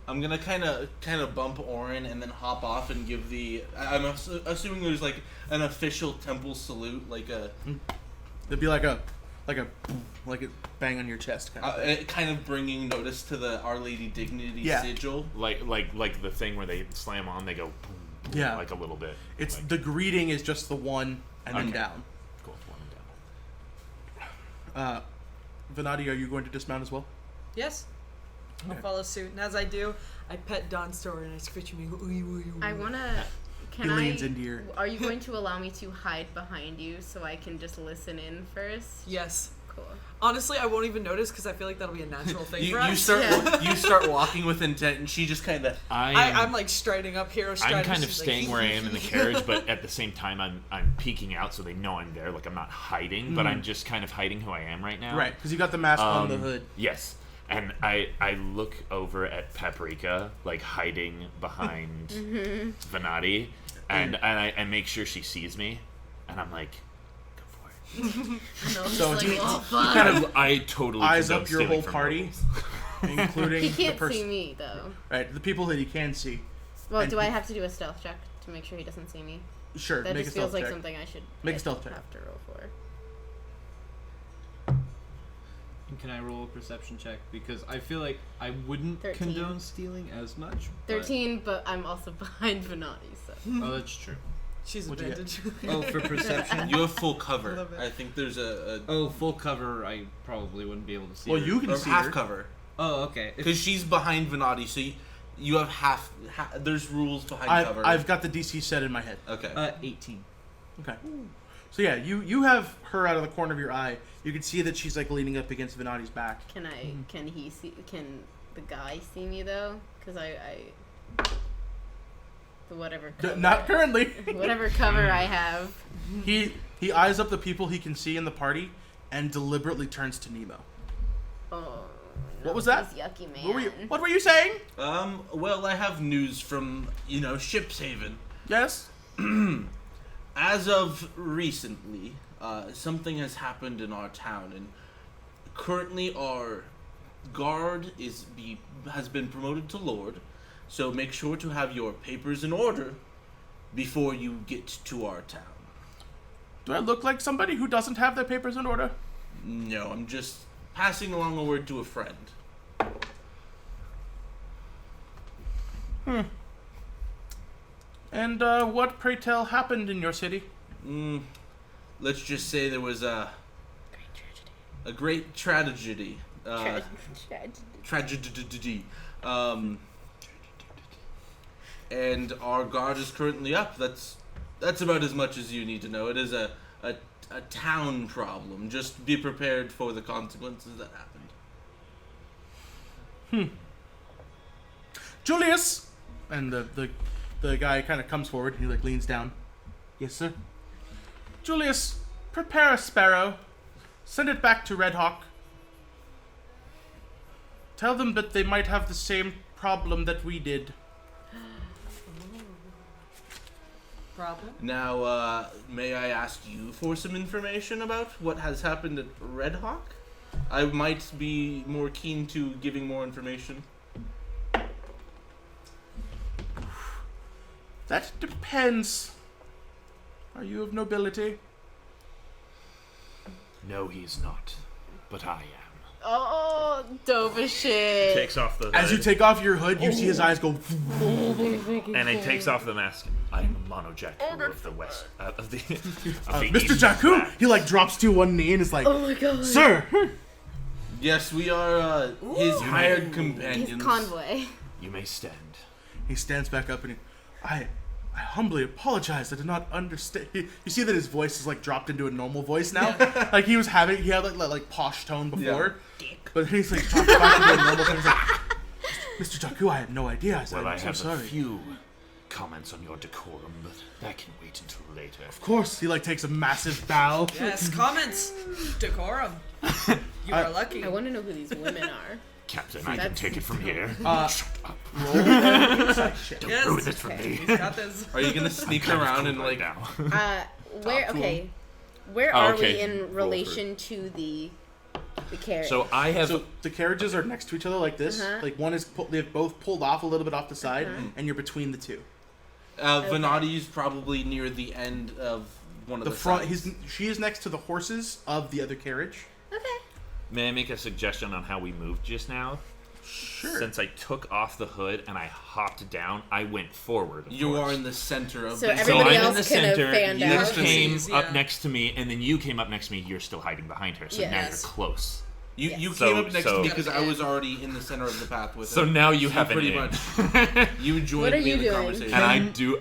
I'm gonna kind of bump Orin and then hop off and give the. I'm assuming there's like an official temple salute, like a It'd be like a bang on your chest kind of thing. kind of bringing notice to the Our Lady Dignity Yeah. sigil. Like the thing where they slam on, they go. Boom, boom, Yeah. Like a little bit. It's like, the greeting is just the one and then Okay. down. cool. One and down. Venati, are you going to dismount as well? Yes. I'll Okay. follow suit, and as I do, I pet Don's story and I scratch him and go, ooh, ooh, ooh. I wanna. Can He I? leans into your- Are you going to allow me to hide behind you so I can just listen in first? Yes. Cool. Honestly, I won't even notice because I feel like that'll be a natural thing for us. You start walking with intent, and she just kind of. I'm like striding up, hero striding. I'm kind of she's staying like, where I am in the carriage, but at the same time, I'm peeking out so they know I'm there. Like I'm not hiding, but I'm just kind of hiding who I am right now. Right, because you got the mask on the hood. Yes, and I look over at Paprika, like hiding behind Venati, and I make sure she sees me, and I'm like, go for it. And I'm So just he- like, oh fuck. Kind of I totally eyes condone up your stealing whole from party, nobles. including He the can't person. see me though. Right, the people that he can see. Well, And do I he- have to do a stealth check to make sure he doesn't see me? Sure, That make a just stealth feels like check. something I should Make a stealth check. have to roll for. And can I roll a perception check? Because I feel like I wouldn't 13. condone stealing as much. 13, but I'm also behind Venati, so. Oh, that's true. She's What'd you get? advantage. Oh, for perception. You have full cover. Love it. I think there's a Oh, full cover. I probably wouldn't be able to see. Well, her. you can or see half her. cover Oh, okay. If- because she's behind Venati, so you have half. There's rules behind cover. I've got the DC set in my head. Okay. 18. Okay. So yeah, you have her out of the corner of your eye. You can see that she's like leaning up against Venati's back. Can he see? Can the guy see me though? Because I the whatever. Not currently. Whatever cover I have. He eyes up the people he can see in the party and deliberately turns to Nemo. Oh. What was that? He's yucky, man. What were you saying? Well, I have news from, Ship's Haven. Yes? As of recently, something has happened in our town, and currently our guard has been promoted to Lord, so make sure to have your papers in order before you get to our town. Do I look like somebody who doesn't have their papers in order? No, I'm just passing along a word to a friend. And what, pray tell, happened in your city? Let's just say there was a great tragedy. Tragedy. And our guard is currently up. That's about as much as you need to know. It is a town problem. Just be prepared for the consequences that happened. Julius! And the guy kind of comes forward and he leans down. Yes, sir? Julius, prepare a sparrow. Send it back to Red Hawk. Tell them that they might have the same problem that we did. Problem? Now, may I ask you for some information about what has happened at Red Hawk? I might be more keen to giving more information. That depends. Are you of nobility? No, he's not. But I am. Oh, dope as shit. Takes off the hood. As you take off your hood, you see his eyes go. And he takes off the mask. I am a monojack of the west. Of the Mr. Jakku! He drops to one knee and is like, oh my god. Sir! Yes, we are his hired companions. His convoy. You may stand. He stands back up and I humbly apologize. I did not understand. You see that his voice is dropped into a normal voice now. He had like posh tone before, but he's dropped back into a normal tone. He's like, Mr. Jakku, I had no idea. I'm so have sorry. a few comments on your decorum, but that can wait until later. Of course, he takes a massive bow. Yes, comments. Decorum. You are lucky. I want to know who these women are. Captain, I can take it from here. Shut up. Roll insight check. Yes. Ruin this for me. He's got this. Are you gonna sneak around and right now? Where? Okay. Where are we in relation to the carriage? So I have. So the carriages are next to each other like this. One is they've both pulled off a little bit off the side, and you're between the two. Venati's probably near the end of one of the front. sides. She is next to the horses of the other carriage. Okay. May I make a suggestion on how we moved just now? Sure. Since I took off the hood and I hopped down, I went forward. You are in the center of So the everybody I'm else in the could have center. fanned You out. came Yeah. up next to me, and then you came up next to me. You're still hiding behind her, so now you're Yes. close. You Yes. came up next to me So- because I was already in the center of the path with So him. now you have an pretty in. much. You joined What are me you in the doing? conversation.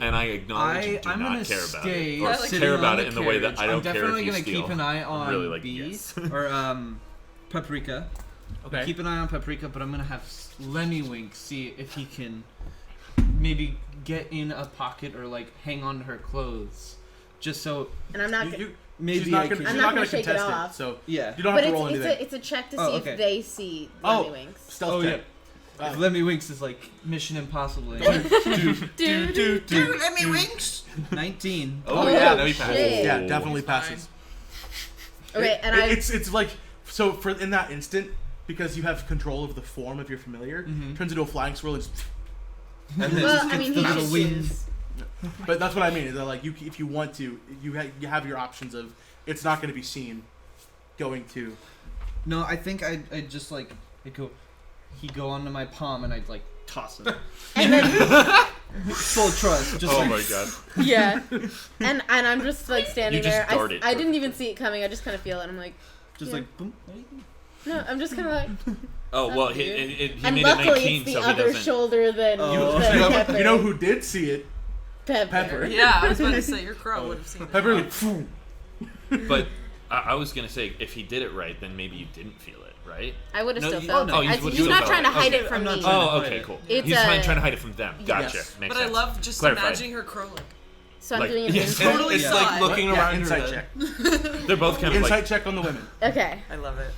And I acknowledge and do I'm not gonna care about stay it, or sitting care about on it the in the way that I carriage. don't I'm care definitely if you gonna steal. keep an eye on really like, B yes. or Paprika. Okay. Keep an eye on Paprika, but I'm gonna have Lemmywink see if he can maybe get in a pocket or hang on to her clothes, just so And I'm not. maybe she's not I gonna, can. she's I'm not not gonna gonna shake it contest it, off. so Yeah. you don't But have to roll anything. it's a check to see Oh, if okay. they see Oh. Lemmy Winks. Stealth check. If Lemmywinks is Mission Impossible. Dude, let me winks. 19. Oh yeah, no, he shit. passed. Yeah, definitely passes. Okay, and I. It's so for in that instant, because you have control of the form of your familiar, turns into a flying swirl and just, And then Well, I mean, he little has wind. shoes. but that's what I mean. Is that if you want to, you have your options of it's not going to be seen going to. No, I think I'd just he'd go onto my palm and I'd toss him. And then, Full trust. Just Oh my god. yeah, and I'm just standing You just there. dart it I didn't even see it coming. I just kind of feel it. I'm like, Just yeah. boom. no, I'm just kind of like. Oh well, That's he weird. he And made it luckily, 19, it's the so he other doesn't. shoulder than Oh. than Pepper. You know who did see it? Pepper. Yeah, I was about to say your crow would have seen that. Pepper. But I was gonna say, if he did it right, then maybe you didn't feel it, right? I would have No, still you- felt oh, it. you would He's still not felt trying to it. hide Okay. it from I'm not me. trying to Oh, hide okay, it. cool. It's He's a- trying to hide it from them. Gotcha. Yes. Makes But I sense. love just Clarified. imagining her crowing. So I'm Like- doing an Yes. insight. Totally It's saw like it. looking Yeah, around insight her check. They're both kind of Insight like. check on the women. Okay. I love it.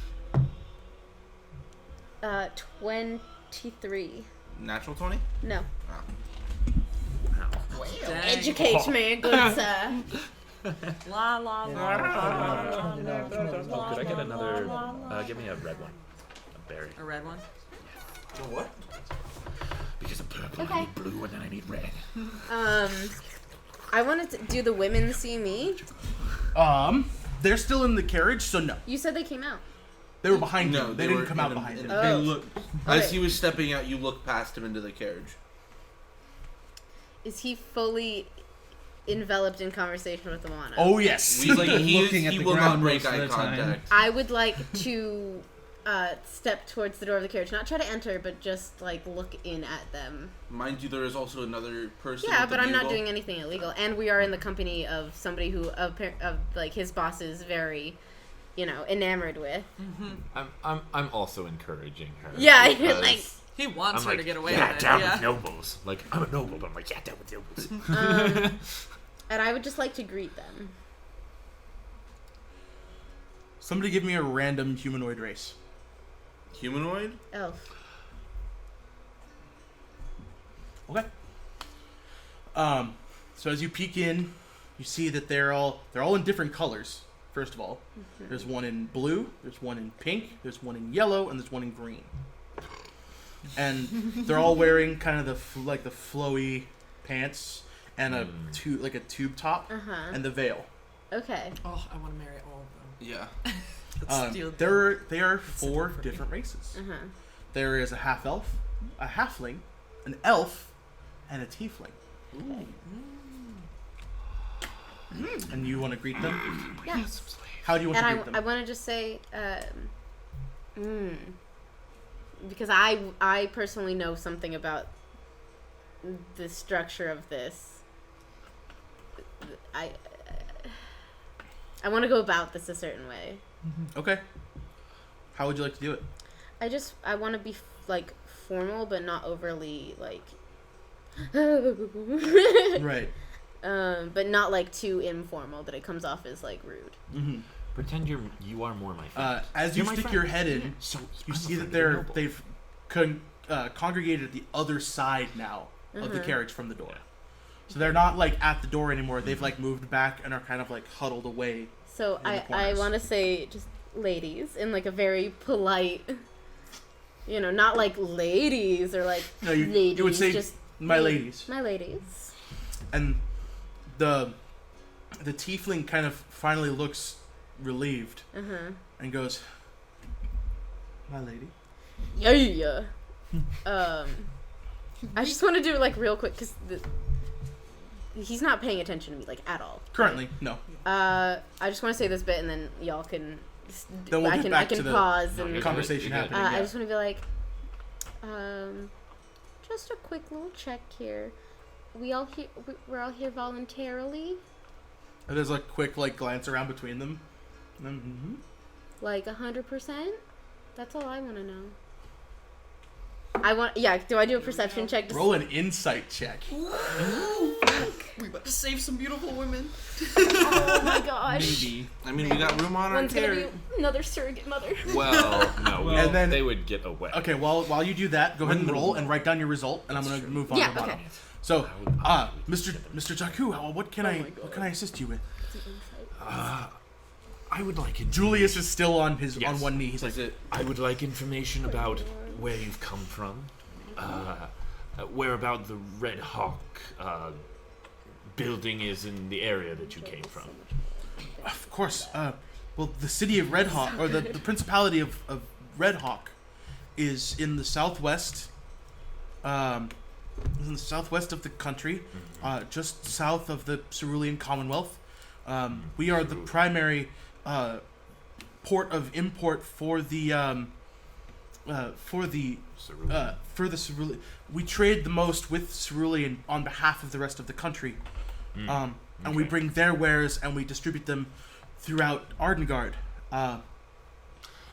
23. Natural 20? No. Dang. Educate me, good sir. La la la. Oh, could I get another? Give me a red one. A berry. A red one. What? Because I'm purple, Okay. I need blue, and then I need red. I wanted to. Do the women see me? They're still in the carriage, so no. You said they came out. They were behind No, him. they They didn't were come in out a- behind in him. a- Hey, Oh. look. As Okay. he was stepping out, you looked past him into the carriage. Is he fully enveloped in conversation with Moana? Oh yes. He's like, Looking at he the will not ground break most of eye the time. contact. I would like to step towards the door of the carriage, not try to enter, but just like look in at them. Mind you, there is also another person. Yeah, with the but I'm not bugle. doing anything illegal, and we are in the company of somebody who, of like his boss is very, enamored with. I'm also encouraging her. Yeah, because like. He wants I'm her like, to get away yeah, with it. down Yeah. with nobles. Like, I'm a noble, but I'm like, yeah, down with nobles. And I would just like to greet them. Somebody give me a random humanoid race. Humanoid? Elf. Okay. So as you peek in, you see that they're all in different colors. First of all, there's one in blue, there's one in pink, there's one in yellow, and there's one in green. And they're all wearing kind of the flowy pants and a tube top and the veil. Okay. Oh, I want to marry all of them. Yeah. Let's steal They are four different races. There is a half elf, a halfling, an elf, and a tiefling. Okay. And you want to greet them? Yeah. How do you want And to greet I them? want to just say, because I personally know something about the structure of this. I want to go about this a certain way. Okay. How would you like to do it? I want to be like formal, but not overly like. Right. But not like too informal that it comes off as like rude. Mm-hmm. Pretend you are more my friend. As you You're my stick friend. your head in, So you I'm a see friend that of the noble. they've congregated at the other side now of the carriage from the door. So they're not like at the door anymore. They've like moved back and are kind of like huddled away. So In the I corners. want to say just ladies in like a very polite, not like ladies or like No, ladies. you would say just my ladies. My ladies. And the tiefling kind of finally looks relieved and goes, "My lady." Yeah. I just want to do it like real quick because he's not paying attention to me like at all. Currently, no. I just want to say this bit and then y'all can. Then we'll I get can back to the pause No, and you're conversation good. happening. I yeah. just want to be like, just a quick little check here. We're all here voluntarily, And there's a quick like glance around between them. And then, like 100%. That's all I want to know. Do I do a perception check? roll an insight check. We about to save some beautiful women. Oh my gosh. Maybe. I mean, we got room on our One's gonna carriage. be another surrogate mother. Well, no, And then- they would get away. Okay, while you do that, go ahead and roll and write down your result, and I'm gonna move on Yeah, to the bottom. okay. So, Mr. Jakku, what can I assist you with? I would like Julius is still on Yes. one knee. He's like, Is it? I would like information about where you've come from, where about the Red Hawk building is in the area that you came from. of course. Well, the city of Red Hawk, or the Principality of Red Hawk, is in the southwest. In the southwest of the country, just south of the Cerulean Commonwealth. We are the primary port of import for the Cerulean. We trade the most with Cerulean on behalf of the rest of the country, and we bring their wares and we distribute them throughout Ardengard.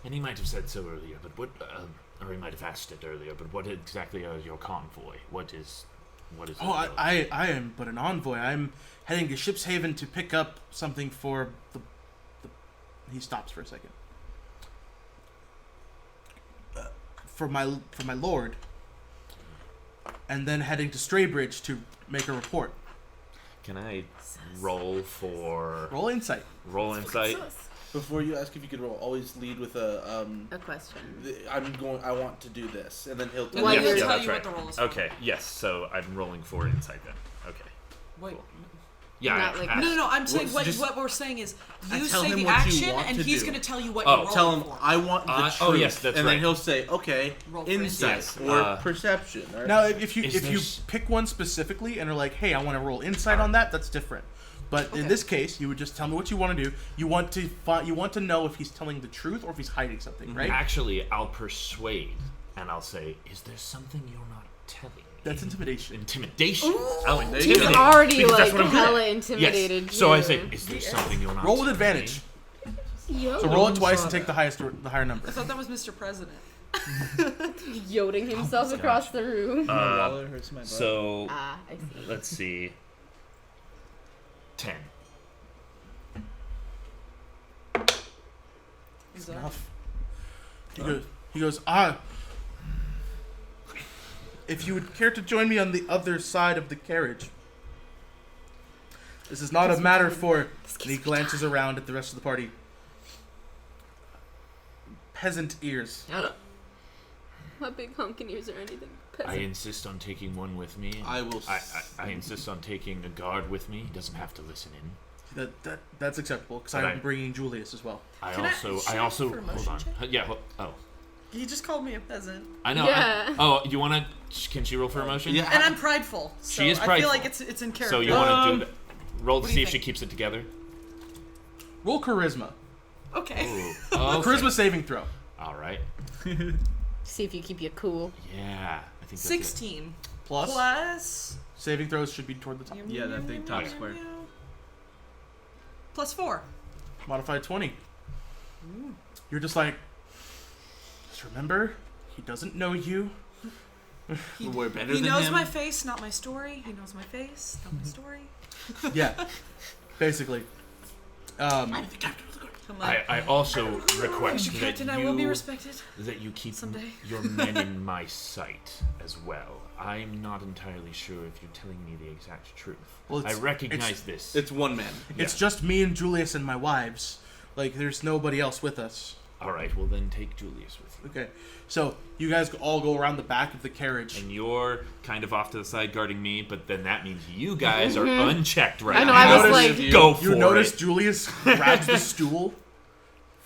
And he might have said so earlier, but what? Or he might have asked it earlier, but what exactly are your convoy? What is? Oh, I am but an envoy. I'm heading to Ship's Haven to pick up something for the. He stops for a second. For my lord. And then heading to Straybridge to make a report. Can I roll for Roll insight. roll insight? Before you ask if you could roll, always lead with a question. I want to do this, and then he'll tell Well, you. he'll tell that's you right. what the roll is for. Okay, yes. So I'm rolling for insight then. Okay. Wait. Yeah. Not I like- passed. No, I'm saying Well, just- what we're saying is you tell say him the what you action, want and to he's do. going to tell you what Oh, you're rolling Tell him for. I want the truth. oh, yes, that's and right. then he'll say, okay, Roll for insight Yes, or perception. Or, Now, if you Is pick one specifically and are like, hey, I want to roll insight on that, that's different. But in this case, you would just tell me what you want to do. You want to know if he's telling the truth or if he's hiding something, right? Actually, I'll persuade, and I'll say, "Is there something you're not telling me?" That's intimidation. Intimidation. I'll He's intimidate. already because that's like what I'm good at. hella intimidated. Yes. So I you. say, "Is there something you're not?" Roll with telling advantage. me?" Yo. So roll it twice and take the higher number. I thought that was Mr. President. Yodeling himself across the room. My wallet hurts my butt. So I see. let's see. 10. Is that- Enough. He goes, if you would care to join me on the other side of the carriage. This is not a matter for... And he glances around at the rest of the party. Peasant ears. What big honking ears or anything? I insist on taking one with me. I will. I insist on taking a guard with me. He doesn't have to listen in. That's acceptable because But I'm bringing Julius as well. I Can I also shoot for a hold motion on. check? Yeah. Oh. He just called me a peasant. I know. Yeah. You wanna? Can she roll for emotion? Yeah. And I'm prideful. So She is I feel prideful. like it's in character. So you want to do that? Roll to what do see you if she think? keeps it together. Roll charisma. Okay. Ooh. Okay. Charisma saving throw. All right. See if you keep you cool. Yeah. I think that's it. 16 Plus saving throws should be toward the top. Yeah, that big top square. Plus 4. Modified 20. You're just like, just remember, he doesn't know you. We're better He than knows him. my face, not my story. He knows my face, not my story. Yeah, basically. Come on. I also request that Captain, I will be respected. that you keep someday. your men in my sight as well. I'm not entirely sure if you're telling me the exact truth. Well, I recognize this. It's one man. It's just me and Julius and my wives. Like, there's nobody else with us. All right, well then take Julius with you. Okay, so you guys all go around the back of the carriage. And you're kind of off to the side guarding me, but then that means you guys are unchecked right I know, now. I was Notice- like, Go for You notice it. Julius grabs the stool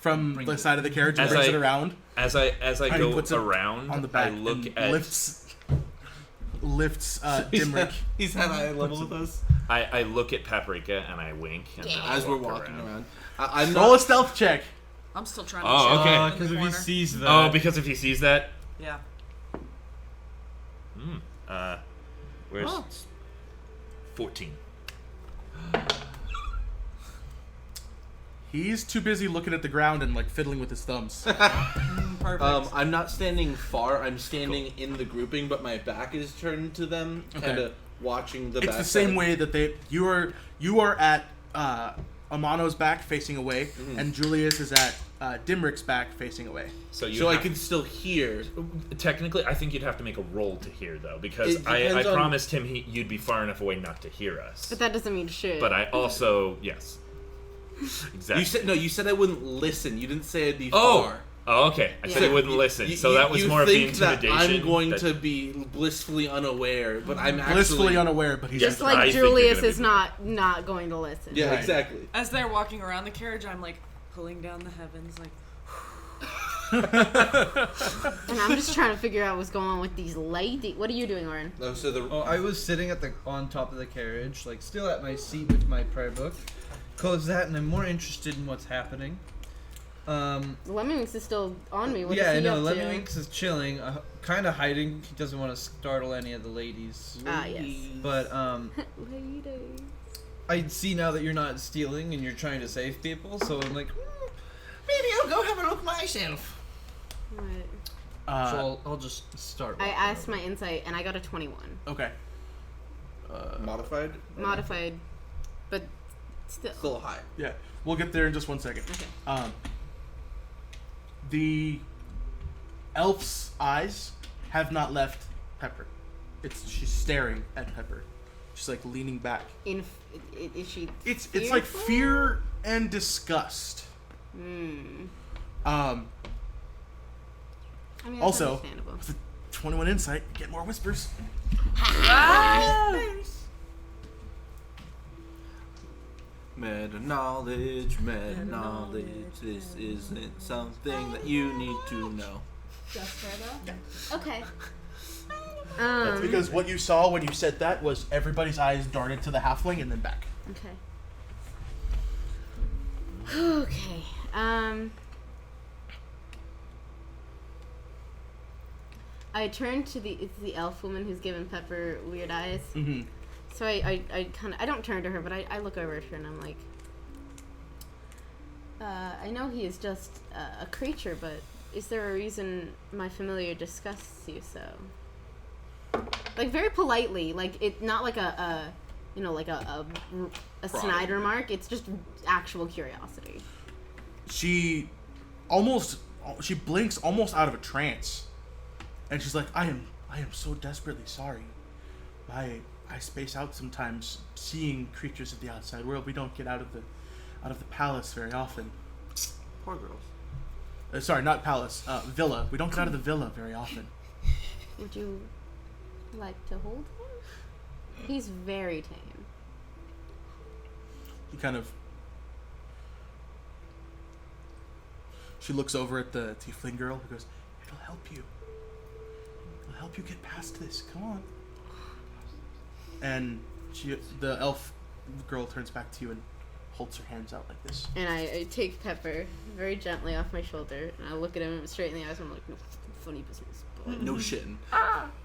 from the side of the carriage and As brings I- it around As I and he go puts it around, on the back I look and at lifts Dimrick. He's at eye level with us I look at Paprika and I wink and then I as we're walk walking around. I'm Roll a not. stealth check. I'm still trying to Oh, check okay. in the Because if he corner. sees that. Oh, because if he sees that, Yeah. where's Oh. 14? He's too busy looking at the ground and like fiddling with his thumbs. Perfect. I'm not standing far. I'm standing in the grouping, but my back is turned to them, Okay. kind of watching the. It's back the same side. way that you are at Amano's back facing away, and Julius is at Dimrick's back facing away. So you So I have- can still hear. Technically, I think you'd have to make a roll to hear though, because It I depends on- promised him you'd be far enough away not to hear us. but that doesn't mean shit. But I also yes, exactly. You said I wouldn't listen. You didn't say I'd be Oh. far. Oh, okay. I said you wouldn't listen, so that was more of the think that intimidation. I'm going that- to be blissfully unaware, but I'm Blissfully actually unaware, but he's just I like think you're Julius gonna be is not going to listen. Yeah, Right. exactly. As they're walking around the carriage, I'm like pulling down the heavens, like. And I'm just trying to figure out what's going on with these ladies. What are you doing, Oren? No, so the Oh, I was sitting on top of the carriage, like still at my seat with my prayer book. Close that, and I'm more interested in what's happening. Lemmings is still on me. What Yeah, is I he know. up to? Lemmings is chilling, kind of hiding. He doesn't want to startle any of the ladies. Ah, yes. But Ladies. I see now that you're not stealing and you're trying to save people, so I'm like, maybe I'll I'll go have a look myself. Right. So I'll just start. I walking asked over. my insight, and I got a 21. Okay. Modified? Modified, but still. Still high. Yeah, we'll get there in just one second. Okay. The elf's eyes have not left Pepper. She's staring at Pepper. She's like leaning back. Is she? It's like fear and disgust. I mean, that's Also, understandable. with a 21 insight, you get more whispers. Meta knowledge. This isn't something that you need to know. Just for though? Okay. That's because what you saw when you said that was everybody's eyes darted to the halfling and then back. Okay. Okay. I turned to it's the elf woman who's given Pepper weird eyes. Mm-hmm. So I kind of, I don't turn to her, but I look over at her and I'm like, I know he is just a creature, but is there a reason my familiar disgusts you so? Like very politely, like it, not like a snide remark. It's just actual curiosity. She blinks almost out of a trance, and she's like, I am so desperately sorry. I space out sometimes seeing creatures of the outside world. We don't get out of the palace very often. Poor girls. Sorry, not palace. Villa. We don't get out of the villa very often. Would you like to hold him? He's very tame. He kind of. She looks over at the tiefling girl who goes, "It'll help you. It'll help you get past this. Come on." And the elf girl turns back to you and holds her hands out like this. And I take Pepper very gently off my shoulder, and I look at him straight in the eyes, and I'm like, no funny business. But... No shitting.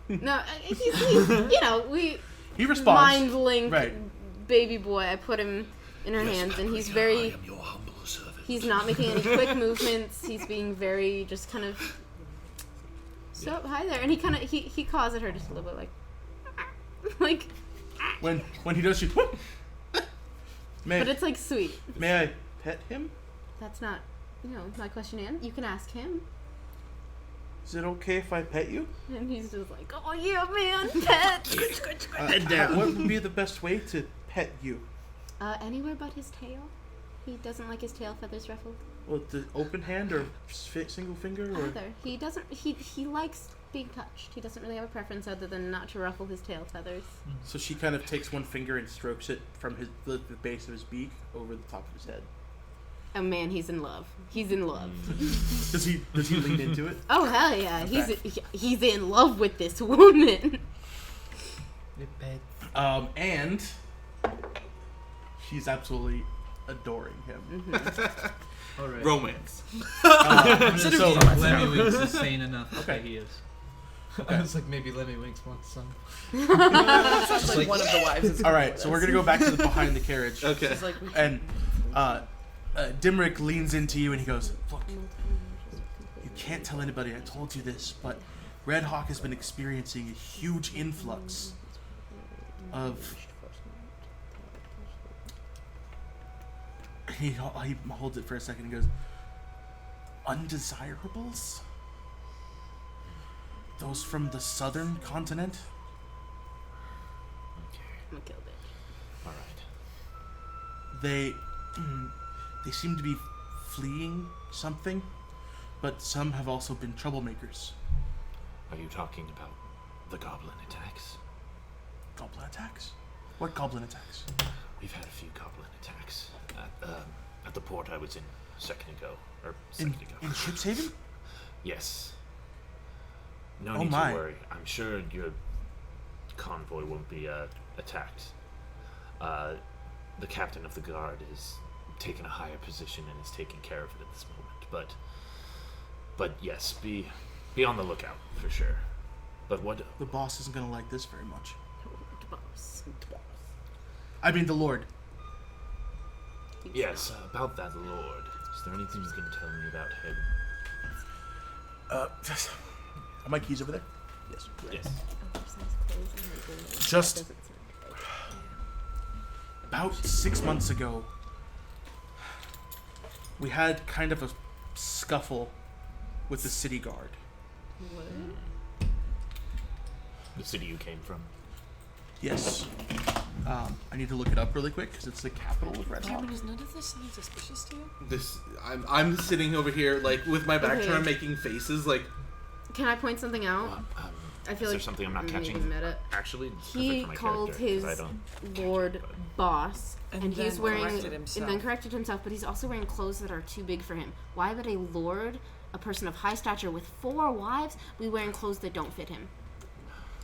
No, he's He responds. Mind link, right. Baby boy. I put him in her hands, and he's very. I am your humble servant. He's not making any quick movements. He's being very just kind of. So hi there, and he kind of he caws at her just a little bit, like. When he does, she. But it's like sweet. May I pet him? That's not, my question. And you can ask him. Is it okay if I pet you? And he's just like, oh yeah, man, pet. Head down. What would be the best way to pet you? Anywhere but his tail. He doesn't like his tail feathers ruffled. Well, the open hand or single finger or? Either. He doesn't. He likes being touched. He doesn't really have a preference other than not to ruffle his tail feathers. So she kind of takes one finger and strokes it from the base of his beak over the top of his head. Oh man, he's in love. He's in love. Does he lean into it? Oh hell yeah, Okay. he's in love with this woman. And she's absolutely adoring him. Mm-hmm. All right. Romance. So Lemmy Winks is sane enough. Okay. That he is. I was like, maybe Lemmy Winks wants some. Sounds like one of the wives. Is all right, so we're gonna go back to the behind the carriage. Okay. She's like, And Dimrick leans into you and he goes, "Look, you can't tell anybody I told you this, but Red Hawk has been experiencing a huge influx of." He holds it for a second and goes, "Undesirables? Those from the southern continent?" Okay. I'm gonna kill bitch. All right. They seem to be fleeing something, but some have also been troublemakers. Are you talking about the goblin attacks? Goblin attacks? What goblin attacks? We've had a few goblin attacks at the port I was in a second ago. In Shipshaven? Yes. No Oh need my. to worry. I'm sure your convoy won't be attacked. The captain of the guard is taking a higher position and is taking care of it at this moment. But yes, be on the lookout for sure. But what? The boss isn't going to like this very much. Boss. I mean, the Lord. Yes, about that lord. Is there anything you can tell me about him? Are my keys over there? Yes. Yes. Just about 6 months ago, we had kind of a scuffle with the city guard. What? The city you came from? Yes. I need to look it up really quick because it's the capital of Red Hawk. Damn, does none of this sound suspicious to you? I'm sitting over here like with my back Okay. turned, making faces like. Can I point something out? I feel is there like something I'm not maybe catching? meta. Actually, it's He perfect for my called character, his 'cause I don't lord catch it, boss, And and he's then wearing corrected and himself. then corrected himself, but he's also wearing clothes that are too big for him. Why would a lord, a person of high stature with 4 wives, be wearing clothes that don't fit him?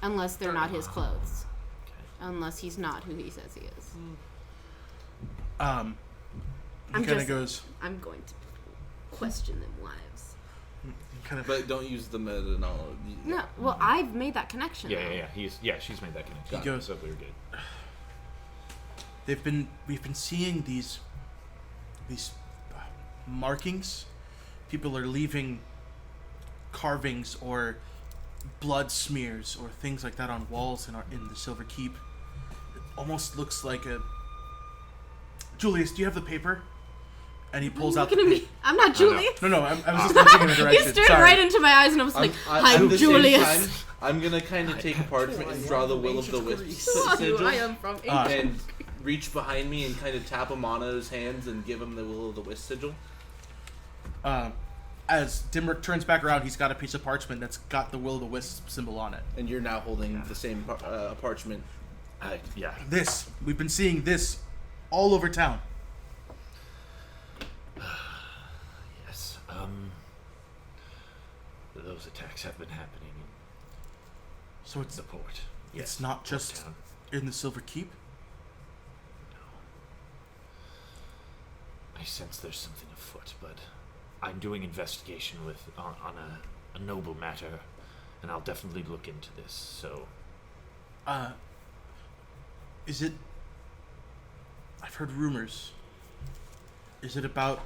Unless they're not his clothes. Unless he's not who he says he is. He I'm kind of just- goes. I'm going to question them wives. Kind of. But don't use the meta knowledge. No, well, I've made that connection. Yeah, though. She's made that connection. He goes- So we're good. We've been seeing these markings. People are leaving carvings or blood smears or things like that on walls in the Silver Keep. It almost looks like a. Julius, do you have the paper? And he pulls out. Looking at me. I'm not Julius. No, I was just looking in a He direction. stared Sorry. right into my eyes, and I was like, at "I'm the same Julius." time, I'm gonna kind of take a parchment and draw the will of the wisps sigil I am from England. and reach behind me and kind of tap him on his hands and give him the will of the wisp sigil. As Dimrick turns back around, he's got a piece of parchment that's got the Will of the Wisp symbol on it. And you're now holding the same parchment. Yeah. We've been seeing this all over town. Yes. Those attacks have been happening So in it's the port. it's not just town. in the Silver Keep. I sense there's something afoot, but I'm doing investigation on a noble matter, and I'll definitely look into this. So, Is it? I've heard rumors. Is it about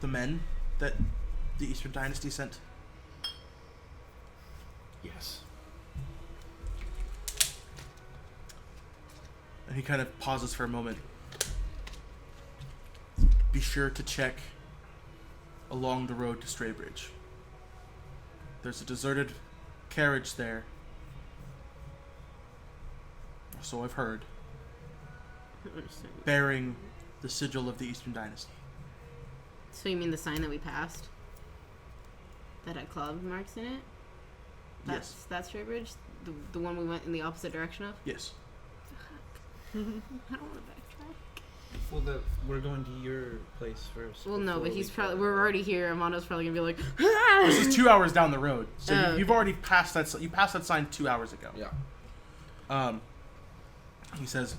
the men that the Eastern Dynasty sent? yes. And he kind of pauses for a moment. Be sure to check along the road to Straybridge. There's a deserted carriage there. So I've heard. Bearing the sigil of the Eastern Dynasty. So you mean the sign that we passed? That had club marks in it? Yes. That's Straybridge? The one we went in the opposite direction of? Yes. I don't want to backtrack. Well, we're going to your place first. Well, no, before but we he's go probably... there. We're already here. Amando's probably going to be like... This is 2 hours down the road. So Oh, you've already passed that. You passed that sign 2 hours ago. Yeah. He says,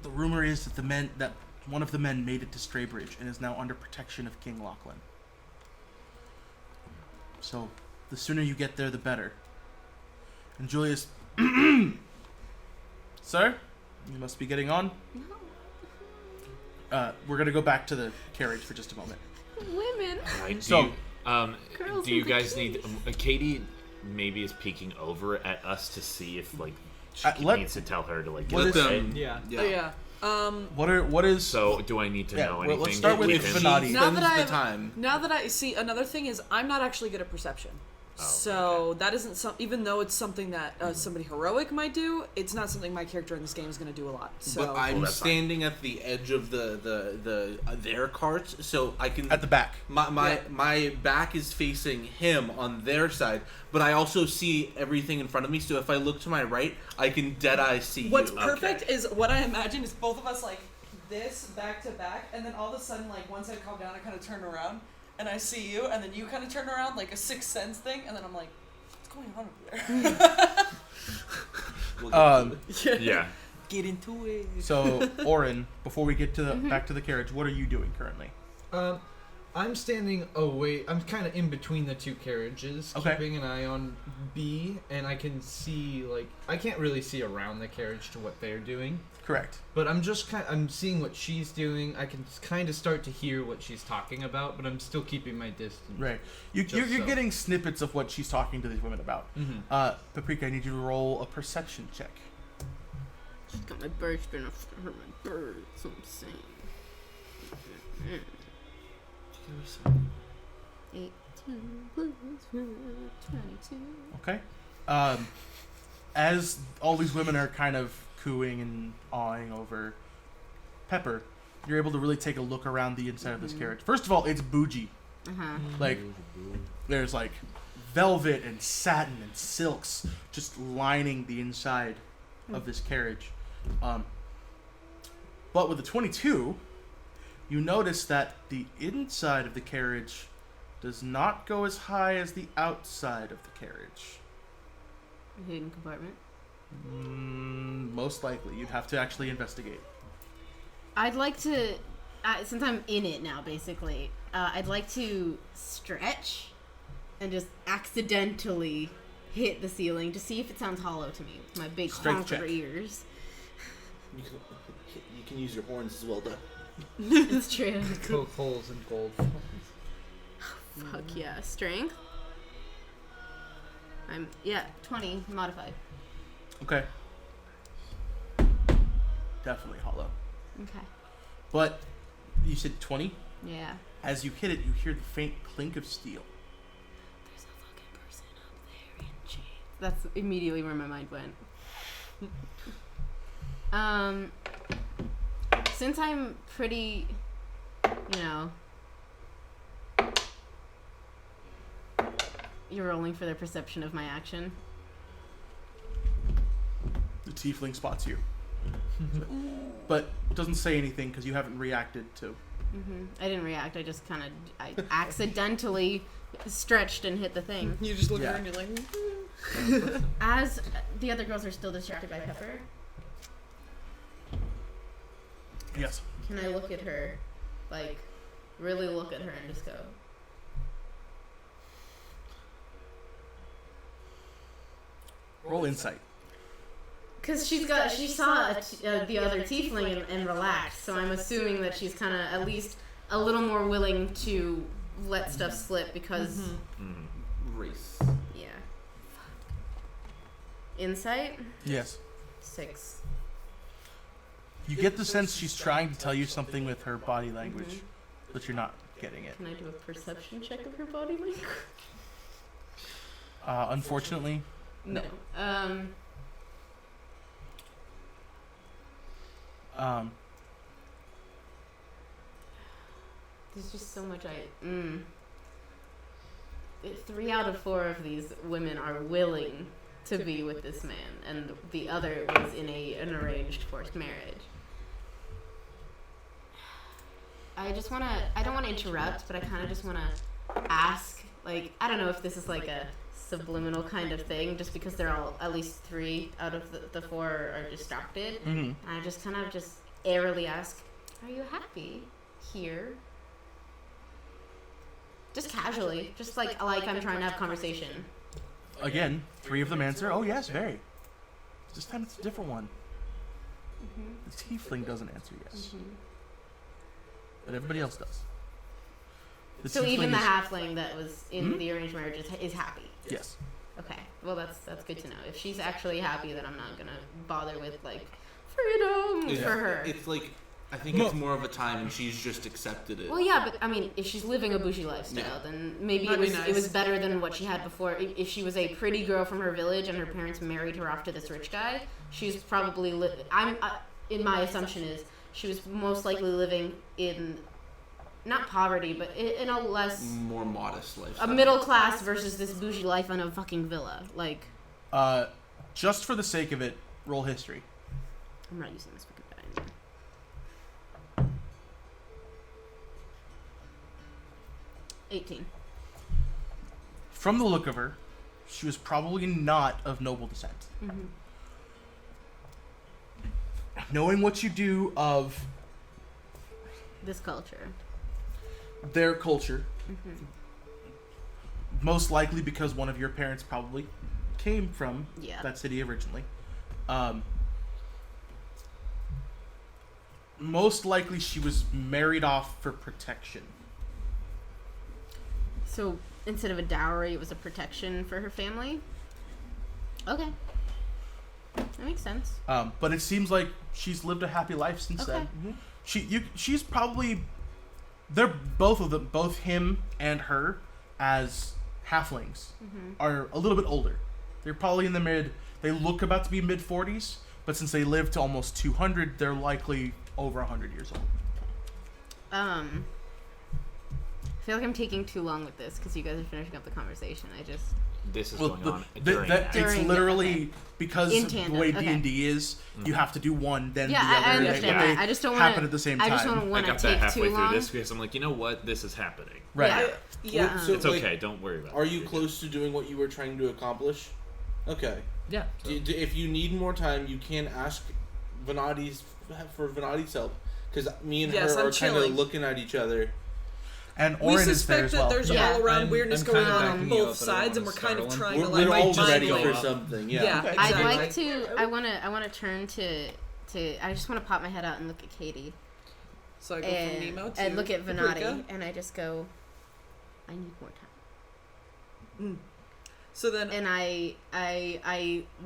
the rumor is that one of the men made it to Straybridge and is now under protection of King Lachlan. So, the sooner you get there, the better. And Julius, sir, you must be getting on. We're gonna go back to the carriage for just a moment. Women. Right. So, Girls do you in guys need? Katie maybe is peeking over at us to see if like she let- needs to tell her to like get Let away. them- Yeah. Oh, yeah. What is? So do I need to Yeah, know well, anything? let's start with him? Venati. Now Spends that the I've- time. Now that I see, another thing is I'm not actually good at perception. So that isn't some. Even though it's something that somebody heroic might do, it's not something my character in this game is going to do a lot. So But I'm that's fine. standing at the edge of their cart, so I can At the back. my back is facing him on their side, but I also see everything in front of me. So if I look to my right, I can dead eye see what's you. perfect is what I imagine is both of us like this back to back, and then all of a sudden, like once I calm down, I kind of turn around and I see you, and then you kind of turn around like a Sixth Sense thing, and then I'm like, what's going on over there? We'll get to it. Yeah. Get into it. So, Orin, before we get to the back to the carriage, what are you doing currently? I'm standing away. I'm kind of in between the two carriages, keeping an eye on B, and I can see, I can't really see around the carriage to what they're doing. Correct. But I'm just I'm seeing what she's doing. I can kind of start to hear what she's talking about, but I'm still keeping my distance. Right. You're getting snippets of what she's talking to these women about. Mm-hmm. Paprika, I need you to roll a perception check. Just got my bird spin off to hurt my bird. That's what I'm saying. 18 plus 22. Okay. As all these women are kind of cooing and awing over Pepper, you're able to really take a look around the inside of this carriage. First of all, it's bougie. Like, there's velvet and satin and silks just lining the inside of this carriage. But with the 22, you notice that the inside of the carriage does not go as high as the outside of the carriage. Hidden compartment? Most likely. You'd have to actually investigate. I'd like to, since I'm in it now, basically, I'd like to stretch and just accidentally hit the ceiling to see if it sounds hollow to me with my big honker ears. You can use your horns as well, though. It's true. Poke holes in gold. Fuck yeah. Strength? 20 modified. Okay. Definitely hollow. Okay. But you said 20? Yeah. As you hit it, you hear the faint clink of steel. There's a fucking person up there in chains. That's immediately where my mind went. Since I'm pretty, you're rolling for their perception of my action. The tiefling spots you. But doesn't say anything because you haven't reacted to. I didn't react. I just I accidentally stretched and hit the thing. You just look at her and you're like... As the other girls are still distracted by Pepper, Yes. can I look at her, really look at her and just go, Roll insight. because she saw the other tiefling and relaxed, so I'm assuming that she's kind of at least a little more willing to let stuff slip because Race. yeah. Insight? Yes. 6. You get the sense she's trying to tell you something with her body language, but you're not getting it. Can I do a perception check of her body language? Unfortunately, No. There's just so much 3 out of 4 of these women are willing to be with this man, and the other was in an arranged forced marriage. I don't want to interrupt, but I kind of just want to ask, I don't know if this is a subliminal kind of thing, just because they're all, at least 3 out of the 4 are distracted. And I just kind of just airily ask, are you happy here? Just casually, just like I'm trying to have conversation. again, 3 of them answer, oh yes, very. This time it's a different one. The tiefling doesn't answer yes. But everybody else does. So even the halfling that was in the arranged marriage is happy? Yes. Okay, well that's good to know. If she's actually happy, then I'm not gonna bother with freedom for her. It's I think it's more of a time, and she's just accepted it. Well, yeah, but I mean, if she's living a bougie lifestyle, then maybe it was better than what she had before. If she was a pretty girl from her village and her parents married her off to this rich guy, she's probably in my assumption is she was most likely living in not poverty, but in a less more modest life. A middle class versus this bougie life in a fucking villa. Just for the sake of it, roll history. I'm not using this fucking die anymore. From the look of her, she was probably not of noble descent. Mm-hmm. Knowing what you do of this culture, their culture. Most likely because one of your parents probably came from that city originally. Most likely she was married off for protection. So instead of a dowry, it was a protection for her family? Okay. That makes sense. But it seems like she's lived a happy life since then. She's probably... They're both of them, both him and her, as halflings, are a little bit older. They're probably in the they look about to be mid-40s, but since they live to almost 200, they're likely over 100 years old. I feel like I'm taking too long with this because you guys are finishing up the conversation. This is going on during it's literally because in of tandem. the way D&D is, you have to do one, then the other. I understand that. I just don't want to happen at the same time. I just don't want I to got take that halfway too through long. this because I'm like, you know what? This is happening. Right. Yeah. So, It's okay. Don't worry about it. Are you close to doing what you were trying to accomplish? Okay. Yeah. If you need more time, you can ask for Venati's help. Because me and her are kind of looking at each other. And We Orin is there suspect as that well. there's all around weirdness I'm going kinda on backing you up, both but I don't sides, and we're wanna kind of start trying to We're like all mind ready blow for up. something. Yeah, Yeah. I'd exactly. like to. I want to turn to. I just want to pop my head out and look at Katie. So I go from Nemo to and look at Venati, Paprika. and I just go, I need more time. So then, And I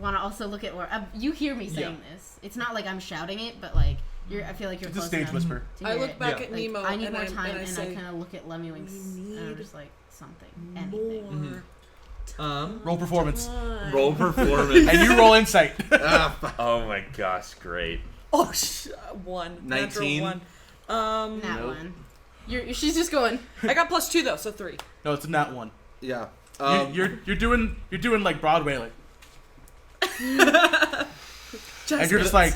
want to also look at where you hear me saying this. It's not like I'm shouting it, but like I feel like you're It's a close stage enough whisper. to I hear look it. back Yeah. at Like, Nemo I need and more I, time, and I and say, I kind of look at Lemmy Winks, and I'm just like something, anything. more. Roll performance. Roll performance. And you roll insight. Oh my gosh, great. Oh, one. 19. Natural one. That one. She's just going. I got +2 though, so 3. No, it's not one. Yeah. You're doing like Broadway, like, and you're just like,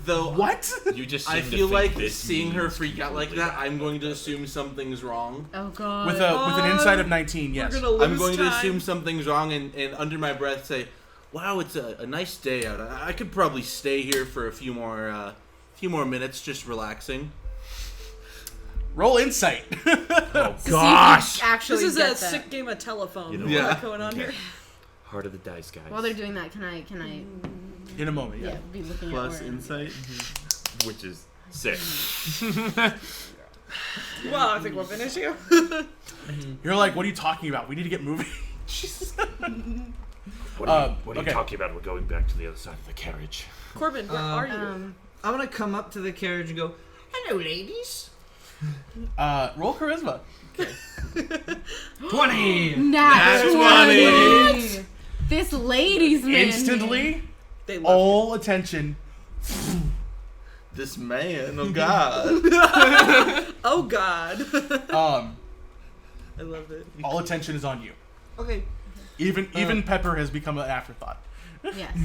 Though what? You just. I seem to feel think like this seeing her means freak out like really that, bad. I'm going to assume something's wrong. Oh god. with an insight of 19, yes. We're gonna lose I'm going time. to assume something's wrong and under my breath say, wow, it's a nice day out. I could probably stay here for a few more minutes just relaxing. Roll insight. Oh To see if you gosh. actually This is get a that. sick game of telephone. You know Yeah. What's going on here? Heart of the dice, guys. While they're doing that, can I In a moment, yeah. be looking Plus at Orin? insight. Which is 6. Well, I think we'll finish you. You're like, what are you talking about? We need to get moving. What are you okay. talking about? We're going back to the other side of the carriage. Corbin, where are you? I'm gonna come up to the carriage and go, Hello, ladies. Roll charisma. 20! Nat 20! This ladies man. Instantly, They love all attention. This man, oh god. you. Oh God. I love it. All attention is on you. Okay. Even Pepper has become an afterthought. Yes.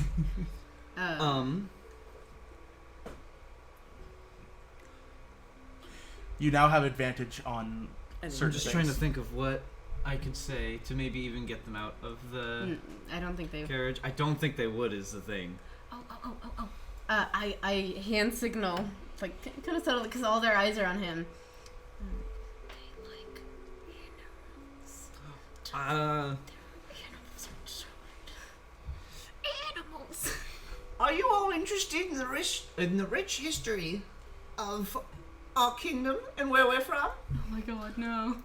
You now have advantage on certain I'm just things. trying to think of what I could say to maybe even get them out of the I don't think they. carriage. I don't think they would, is the thing. Oh. I hand signal, like kind of subtly, because all their eyes are on him. They like animals. Are you all interested in the rich history of our kingdom and where we're from? Oh my god, no.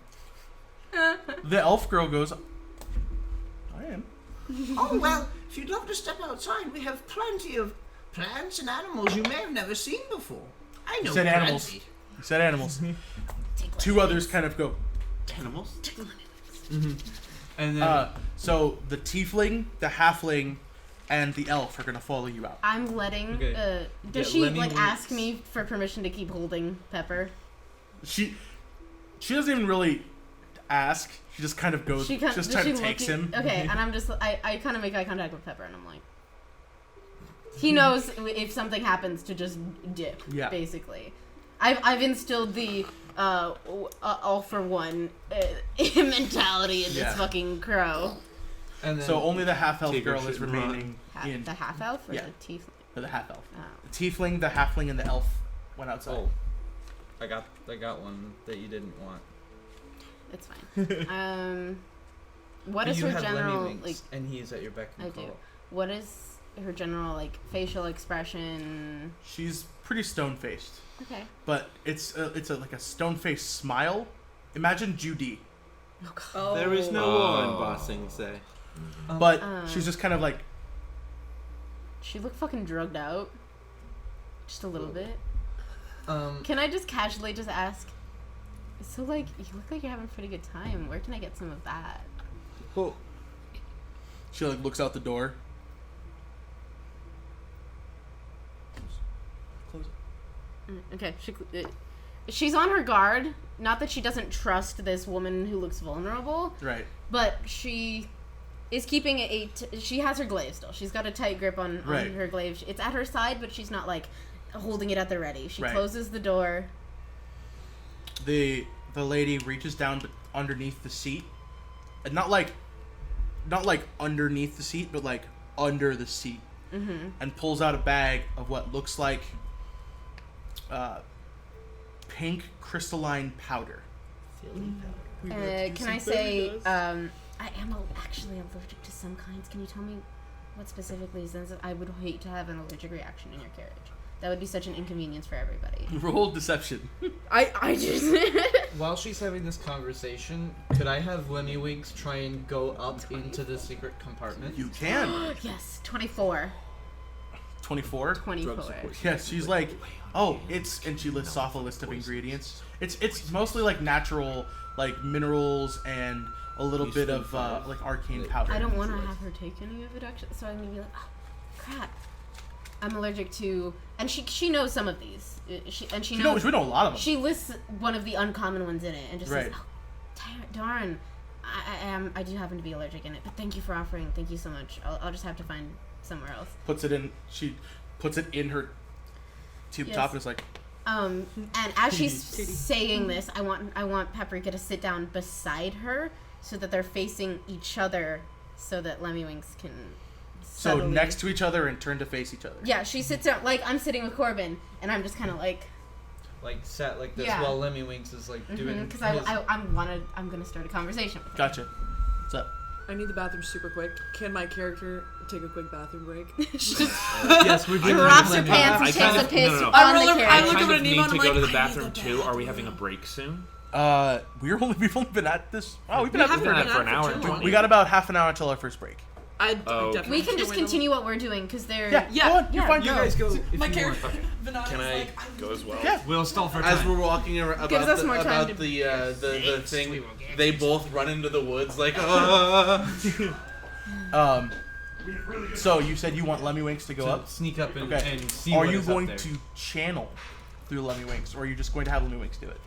The elf girl goes, I am. Oh, well, if you'd love to step outside, we have plenty of plants and animals you may have never seen before. I know Said animals. plenty. You said animals. Two others kind of go. Animals? And then So the tiefling, the halfling, and the elf are gonna follow you out. I'm letting. Okay. Does Yeah, she Lemmy like Winks. ask me for permission to keep holding Pepper? She doesn't even really ask. She just kind of goes. She Just does kind she of look takes at- him. Okay, and I'm just I kind of make eye contact with Pepper, and I'm like, he knows if something happens to just dip. Yeah. Basically, I've instilled the all for one mentality in this Yeah. fucking crow. and then So only the half elf Take her girl is shit and run. remaining in. The half elf or Yeah. the tiefling? The half elf. Oh. The tiefling, the halfling, and the elf went outside. I got one that you didn't want. It's fine. What But is you her have general Lemmy Winks, like? and he's at your beck and I call. do. What is her general like facial expression? She's pretty stone-faced, Okay. but it's like a stone-faced smile. Imagine Judy, Oh god. Oh. There is no one, bossing say. but she's just kind of like She looked fucking drugged out. Just a little bit. Um, Can I just casually just ask? So like, you look like you're having a pretty good time. Where can I get some of that? Well, she like looks out the door. Close it. Okay, she's on her guard. Not that she doesn't trust this woman who looks vulnerable, Right. but she is keeping she has her glaive still. She's got a tight grip on Right. her glaive. It's at her side, but she's not like holding it at the ready. She Right. closes the door. The lady reaches down underneath the seat, and not like underneath the seat, but like under the seat, and pulls out a bag of what looks like pink crystalline powder. Can I say, I am actually allergic to some kinds. Can you tell me what specifically is sensitive? I would hate to have an allergic reaction in your carriage. That would be such an inconvenience for everybody. Roll deception. I just... while she's having this conversation, could I have Lemmy Winks try and go up into the secret compartment? You can. Yes, 24. 24. 24. Yes, she's like, oh, it's, and she lists off a list of ingredients. It's mostly like natural, like minerals and a little bit of like arcane powder. I don't want to have her take any of it, actually, so I'm going to be like, oh, crap. I'm allergic to... And she knows some of these. She knows... We know a lot of them. She lists one of the uncommon ones in it and just Right. says, oh, darn. I do happen to be allergic in it, but thank you for offering. Thank you so much. I'll just have to find somewhere else. She puts it in her tube Yes. top and it's like, And as she's saying this, I want Paprika to sit down beside her so that they're facing each other so that Lemmy Winks can so subtly... next to each other and turn to face each other. Yeah, she sits down, like I'm sitting with Corbin, and I'm just kind of like sat like this Yeah. while Lemmy Winks is like doing because his... I'm gonna start a conversation with her. Gotcha. What's up? I need the bathroom super quick. Can my character take a quick bathroom break? Yes, we're doing Drops her Lemmy. pants and I takes kind a of- piss no, no, no. on I the look carriage. I over kind to of Nemo need and to I'm go like, to the I bathroom need the too. Are we bathroom. having a break soon? We've only been at this. Oh, we've been We at haven't this been been at for an out hour too and long. 20. We got about half an hour until our first break. I Oh. definitely We can just wait a continue what we're doing because they're Yeah, Yeah, go on. You're yeah, fine. You Go. guys go if My you character, want. Vanada's Can I like, go as well? Yeah. We'll stall for as time. we're walking around Gives us more time about to- the thing, we will get they both run into the woods like, So you said you want Lemmy Winks to go To up. sneak up and, Okay. and see Are what you is going up there. to channel through Lemmy Winks, or are you just going to have Lemmy Winks do it?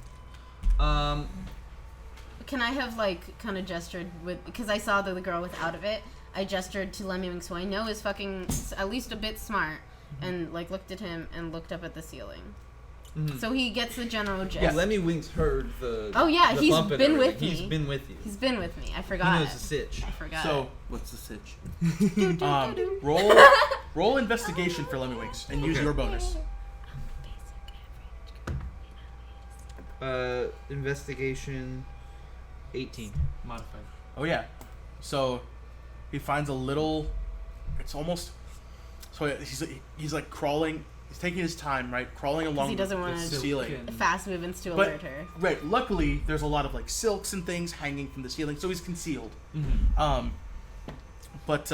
Can I have like kind of gestured with because I saw the girl with out of it. I gestured to Lemmy Winks, who I know is fucking at least a bit smart, and like looked at him and looked up at the ceiling. So he gets the general gist. Yeah, Lemmy Winks heard the. Oh, yeah, the he's bump and been with everything. He's me. been with you. He's been with me. I He forgot. knows the sitch. I forgot. So what's the sitch? roll investigation for Lemmy Winks and use Okay. your bonus. Investigation 18. Modified. Oh yeah. So he finds a little. It's almost. So he's like crawling. He's taking his time, right? Crawling along he doesn't the wanna- ceiling. Fast movements to But- alert her. Right. Luckily, there's a lot of like silks and things hanging from the ceiling, so he's concealed. But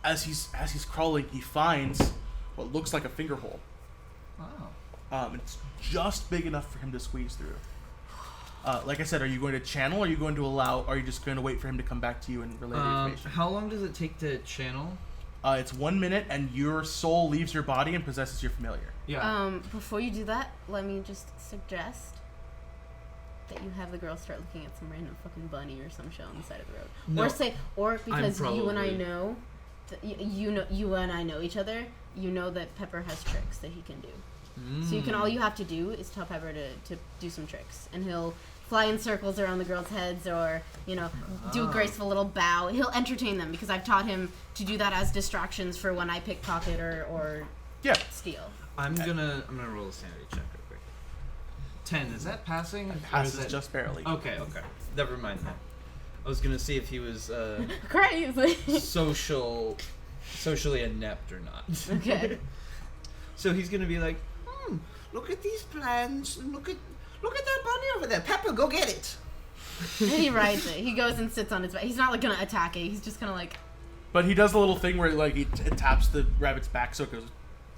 as he's crawling, he finds what looks like a finger hole. Wow. It's just big enough for him to squeeze through. Like I said, are you going to channel? Or are you going to allow? Or are you just going to wait for him to come back to you and relay the information? How long does it take to channel? It's 1 minute, and your soul leaves your body and possesses your familiar. Yeah. Before you do that, let me just suggest that you have the girl start looking at some random fucking bunny or some shit on the side of the road. No. Or because you and I probably- know, you and I know each other. You know that Pepper has tricks that he can do. So you can all you have to do is tell Pepper to do some tricks, and he'll fly in circles around the girls' heads, or do a graceful little bow. He'll entertain them because I've taught him to do that as distractions for when I pickpocket or Yeah. steal. I'm gonna roll a sanity check real quick. 10. Is that passing? Passes Or is that... just barely. Okay. Never mind that. I was gonna see if he was Crazy. socially inept or not. Okay. So he's gonna be like, Look at these plans. Look at that bunny over there. Pepper, go get it. And he rides it. He goes and sits on its back. He's not like gonna attack it. He's just gonna like. But he does the little thing where like it taps the rabbit's back so it goes,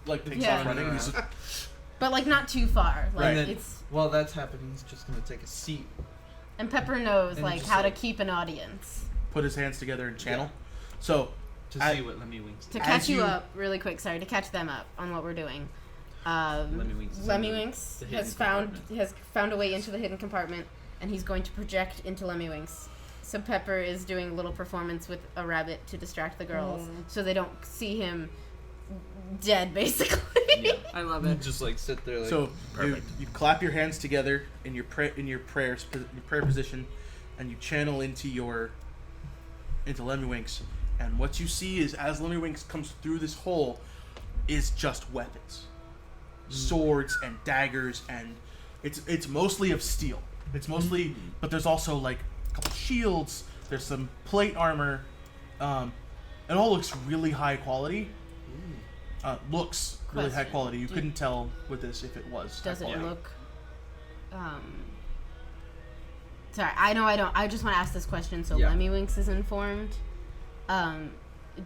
like takes Yeah. off running. And he's But like not too far. Like Right. and then it's. while that's happening, he's just gonna take a seat. And Pepper knows And like just, how to like- keep an audience. put his hands together and channel. So To I- see what Lemmy Winks To As catch you you- up really quick, sorry, to catch them up on what we're doing. Lemmy Winks is in Lemmy the- Winks the hidden has found a way into the hidden compartment, and he's going to project into Lemmy Winks. So Pepper is doing a little performance with a rabbit to distract the girls, so they don't see him dead, basically. Yeah. I love it. Just like sit there like. so Perfect. you clap your hands together in your prayer position, and you channel into Lemmy Winks. And what you see is as Lemmy Winks comes through this hole, is just weapons, swords and daggers, and it's mostly of steel. It's mostly, but there's also like a couple shields. There's some plate armor. It all looks really high quality. Looks really high Question. quality. You couldn't tell with this if it was. Does high it quality. look? Sorry, I know I don't. I just want to ask this question so Yeah. Lemmy Winks is informed.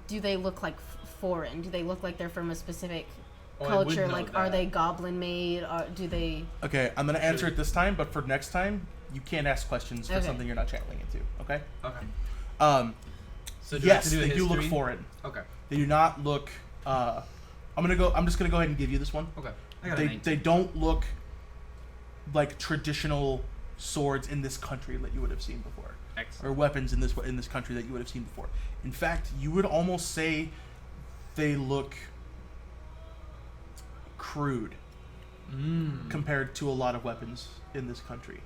Do they look like foreign? Do they look like they're from a specific Oh, I would culture? know Like, are that. they goblin made? Or do they? Okay, I'm gonna answer it this time, but for next time, you can't ask questions for Okay. something you're not channeling into. Okay. Okay. So do Yes, I have to do a they do look history? foreign. Okay. They do not look. I'm just gonna go ahead and give you this one. Okay. I got a They 19. don't look like traditional swords in this country that you would have seen before, Excellent. or weapons in this country that you would have seen before. In fact, you would almost say they look crude compared to a lot of weapons in this country.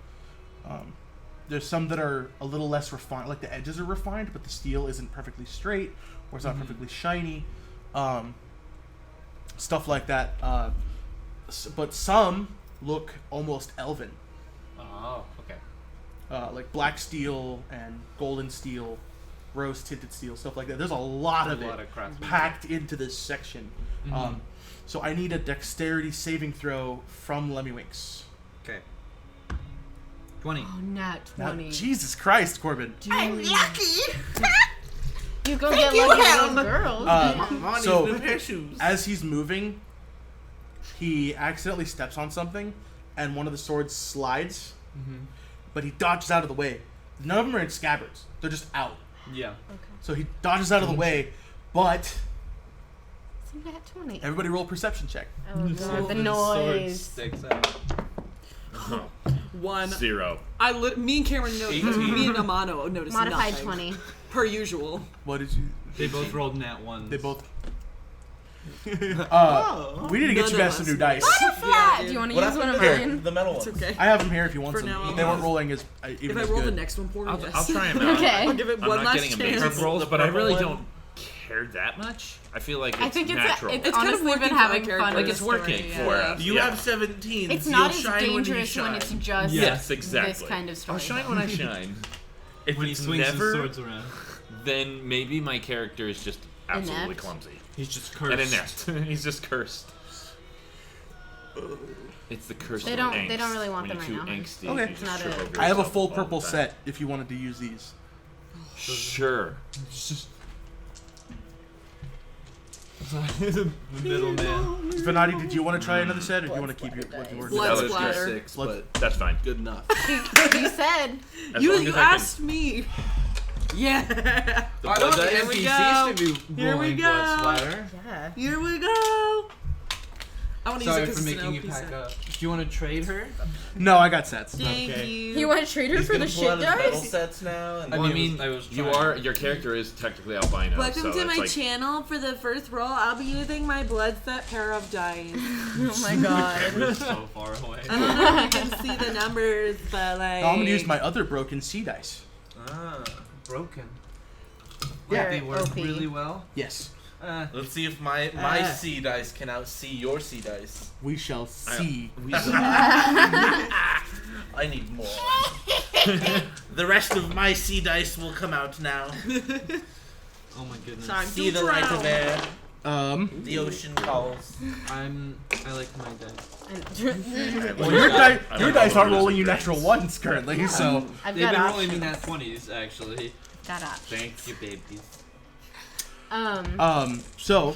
There's some that are a little less refined, like the edges are refined, but the steel isn't perfectly straight or it's not perfectly shiny. Stuff like that. But some look almost elven, Oh, okay. like black steel and golden steel, rose tinted steel, stuff like that. There's a lot of A it lot of craftsmanship. packed into this section. So I need a dexterity saving throw from Lemmy Winks. Okay. 20. Oh, nat Now, 20. Jesus Christ, Corbin. I'm lucky. You go Thank get you, lucky with Helm. those girls. Monty's So- new pair of shoes. As he's moving, he accidentally steps on something, and one of the swords slides, but he dodges out of the way. None of them are in scabbards. They're just out. Yeah. So he dodges out of the way, but It's a nat 20. everybody roll a perception check. Oh, God, the Sword noise. sticks out. 1. 0. Me and Cameron noticed. Me and Amano noticed Modified nothing. 20. Per usual. What did you... They both rolled nat 1s. They both... we need to get None you of guys some us new did. dice. Fat. dude. Do you want to What use one of happened to mine? the metal It's ones? okay. I have them here if you want For some. now, They weren't yes. rolling as If even I as roll good. the next one for I'll, yes. I'll try them out. Okay. I'll give it I'm one not last getting chance. amazing rolls, The but I purple really one? don't care that much. I feel like it's I think natural. it's It's kind of honestly working been for my having character. fun. Like with it's the working story, for yeah. us. You Yeah. have 17. It's You'll not as shine dangerous when it's just Yes, exactly. this kind of story. I'll shine when I shine. If When he it's swings never, his swords around. then maybe my character is just absolutely Inept. clumsy. He's just cursed. And inept. He's just cursed. It's the curse They of don't- angst. they don't really want when them you're right too now. angsty, Okay. you It's just not trip a- over I have a yourself full all purple the time. set if you wanted to use these. Sure. The middleman. Venati, did you want to try another set, or do you want to keep your Blood what you were Blood That was splatter. just 6, but That's fine. good enough. You said. As You long as I can- asked me. Yeah. I want the Here we NPCs to be Here we rolling blood go. splatter. Yeah. Here we go. I want to use Sorry it for because it's making you an OP pack set. up. Do you want to trade her? No, I got sets. Thank Okay. you. You want to trade her He's for gonna the pull out shit his metal dice? sets now. And Well, I mean, I was you trying. are your character is technically albino. Welcome so to it's my like, channel. For the first roll, I'll be using my blood set pair of dice. Oh my god. Camera's so far away. I don't know if you can see the numbers, but like. No, I'm gonna use my other broken sea dice. Broken. They're They work OP. really well. Yes. Let's see if my C dice can outsee your C dice. We shall see. I need more. The rest of my C dice will come out now. Oh my goodness. See the light of air. The ocean calls. I like my dice. Well, your dice aren't rolling you natural ones currently, so I've They've got been options. rolling me nat 20s actually. Got options. Thank you, babies. So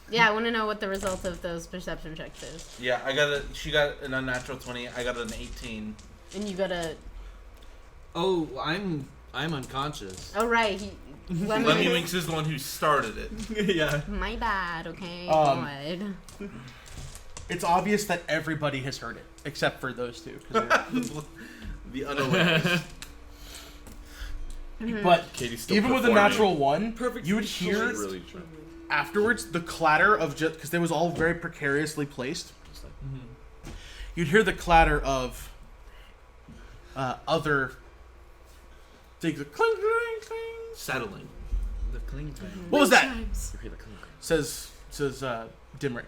Yeah, I want to know what the result of those perception checks is. Yeah, she got an unnatural 20. I got an 18. And you got a. Oh, I'm unconscious. Oh right, Lemmy Winks is the one who started it. Yeah. My bad. Okay. God. it's obvious that everybody has heard it except for those two. 'Cause The unaware. but Katie's still even with a performing. natural one, Perfect you would She's hear really trying. afterwards the clatter of just because they was all very precariously placed. You'd hear the clatter of other things, clink, clink, clink. Settling. The cling time. What was that? You hear the clink. Says Dimrick.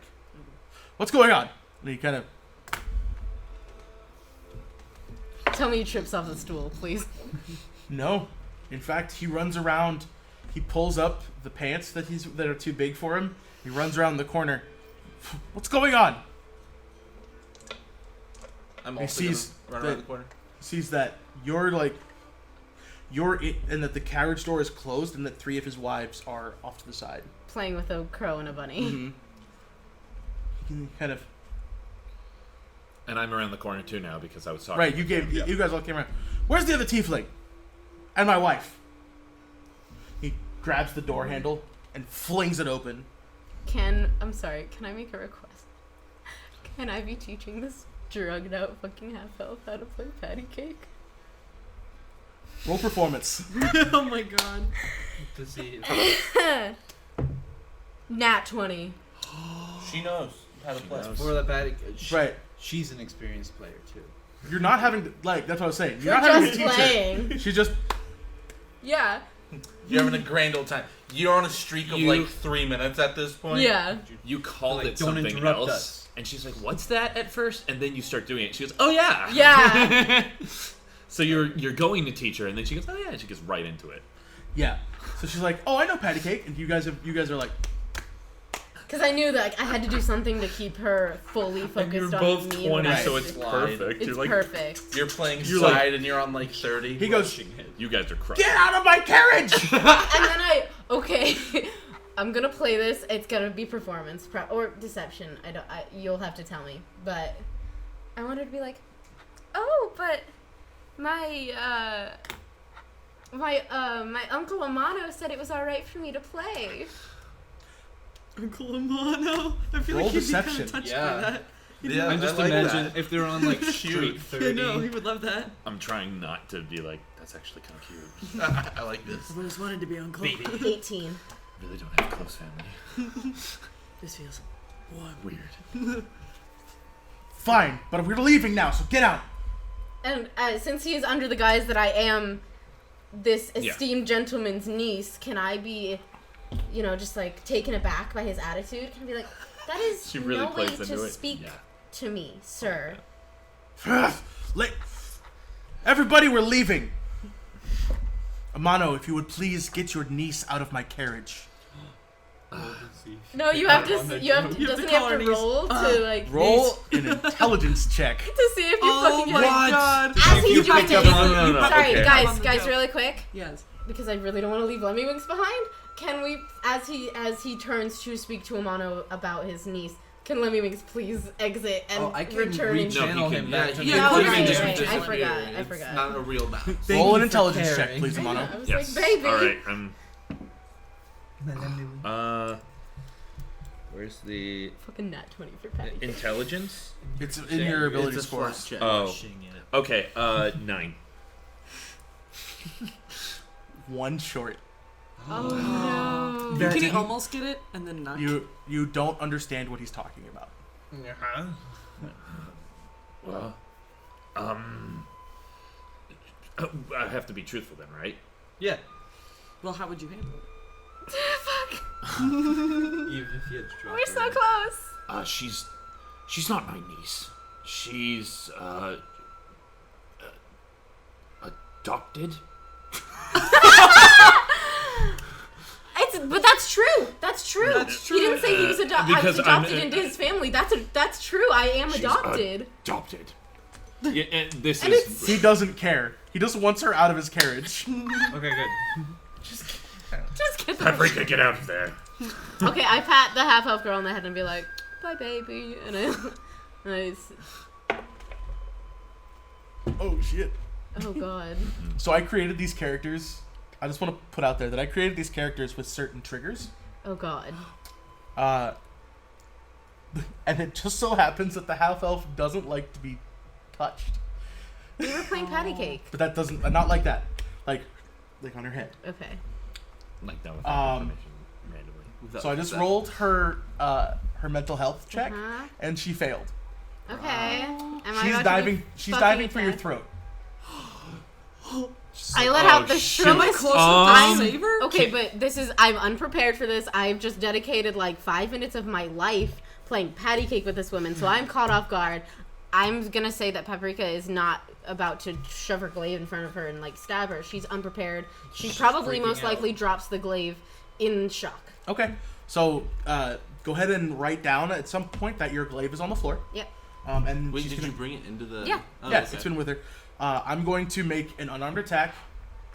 What's going on? And he kind of Tell me he trips off the stool, please. no. In fact, he runs around. He pulls up the pants that are too big for him. He runs around the corner. What's going on? I'm He also sees gonna run that- around the corner. Sees that you're and that the carriage door is closed and that 3 of his wives are off to the side. Playing with a crow and a bunny. Mm-hmm. He kind of And I'm around the corner too now because I was talking. right. with You him. Yep. guys all came around. Where's the other tiefling? And my wife. He grabs the door handle and flings it open. I'm sorry, can I make a request? Can I be teaching this drugged out fucking half elf how to play patty cake? Roll performance. Oh my god. Deceive. Nat 20. She knows how to play. For the bad. Right. She's an experienced player too. You're not having to, that's what I was saying. You're You're not having to just teach her. playing. She's just Yeah. You're having a grand old time. You're on a streak of like 3 minutes at this point. Yeah. You called Like, it don't something interrupt else, us. and she's like, "What's that?" At first, and then you start doing it. She goes, "Oh yeah." Yeah. So you're going to teach her, and then she goes, "Oh yeah," and she gets right into it. yeah. So she's like, "Oh, I know patty cake," and you guys are like, Because I knew that I had to do something to keep her fully focused And you're on both me. 20, and so what it's I do. perfect. It's You're like, perfect. You're playing You're side like- and you're on like 30. he goes, Rushing it. You guys are crushing. "Get out of my carriage!" And then okay, I'm gonna play this. It's gonna be performance or deception. You'll have to tell me. But I wanted to be like, oh, but my uncle Amano said it was all right for me to play. Uncle Amano. I feel Roll like he'd be kind deception. of touched Yeah. by that. Yeah, I'm just I like imagine that. if they're on like street 30. I know, he would love that. I'm trying not to be like, that's actually kind of cute. I like this. I've always wanted to be uncle. 18. Really don't have a close family. This feels warm. Weird. Fine, but we're leaving now, so get out. And since he is under the guise that I am this Yeah. esteemed gentleman's niece, can I be, just like taken aback by his attitude? Can I be like, that is She really no way plays into to it. speak Yeah. to me, sir. Everybody, we're leaving. Amano, if you would please get your niece out of my carriage. No, you have to. Doesn't he have to roll to like Roll an intelligence check. to see if you fucking my get god. As If he's you trying pick to. up on- no, Sorry, okay. guys, On the joke. really quick, Yes. because I really don't want to leave Lemmy Winks behind. Can we, as he turns to speak to Amano about his niece, can Lemmy Winks please exit and I can return? reach No, he channel can- him back to he me. Yeah, can right, just right. I disappear. forgot. I It's forgot. not a real map. Roll an you for intelligence check, caring. please, I Amano. was Yes. like, baby. All right. Where's the Fucking nat 20 for Patty. intelligence? It's in your ability It's a scores. flat check. Oh. Okay. 9. One short. Oh no. You can almost get it and then not. You don't understand what he's talking about. Uh-huh. Well, I have to be truthful then, right? Yeah. Well, how would you handle it? Fuck. Even if you had to drop We're so close. She's not my niece. She's adopted. But that's true. That's true. That's true. He didn't say he was I was Because adopted I'm- into his family. That's true. I am She's adopted. Adopted. Yeah, and this And is He doesn't care. He just wants her out of his carriage. Okay, good. Just get the Paprika. Get out of there. Okay, I pat the half elf girl on the head and be like, "Bye, baby," and Oh shit. oh god. So I created these characters. I just want to put out there that I created these characters with certain triggers. Oh god. And it just so happens that the half elf doesn't like to be touched. We were playing patty cake. But that doesn't, not like that. Like on her head. Okay. Like that without information randomly. So I just rolled her her mental health check, Uh-huh. and she failed. Okay. Am I She's about to diving. be She's fucking diving for your attacked? throat. I let out the Am I shrillest. close I'm- enough to save her? Okay, but I'm unprepared for this. I've just dedicated like 5 minutes of my life playing patty cake with this woman, so I'm caught off guard. I'm gonna say that Paprika is not about to shove her glaive in front of her and like stab her. She's unprepared. She probably freaking most out. likely drops the glaive in shock. Okay. So go ahead and write down at some point that your glaive is on the floor. Yep. And Wait, she's did gonna, you bring it into the? Yeah. Oh, yeah, okay. it's been with her. I'm going to make an unarmed attack,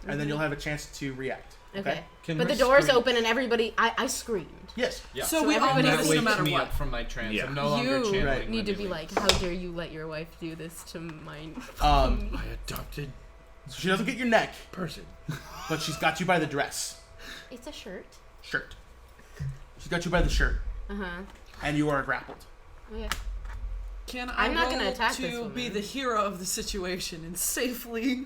and then you'll have a chance to react. Okay. Can But her the door's scream- open and everybody. I screamed. Yes. Yeah. So, So we all everybody know That this wakes no matter me what. up from my trance. Yeah. I'm no longer You channeling. need to Lemmy be like, Winks. how dare you let your wife do this to mine? Um, I adopted so she doesn't get your neck, person. but she's got you by the dress, It's a shirt. shirt. She's got you by the shirt, Uh huh. and you are grappled. Oh yeah. Can I I'm not gonna roll attack to this be woman. the hero of the situation and safely?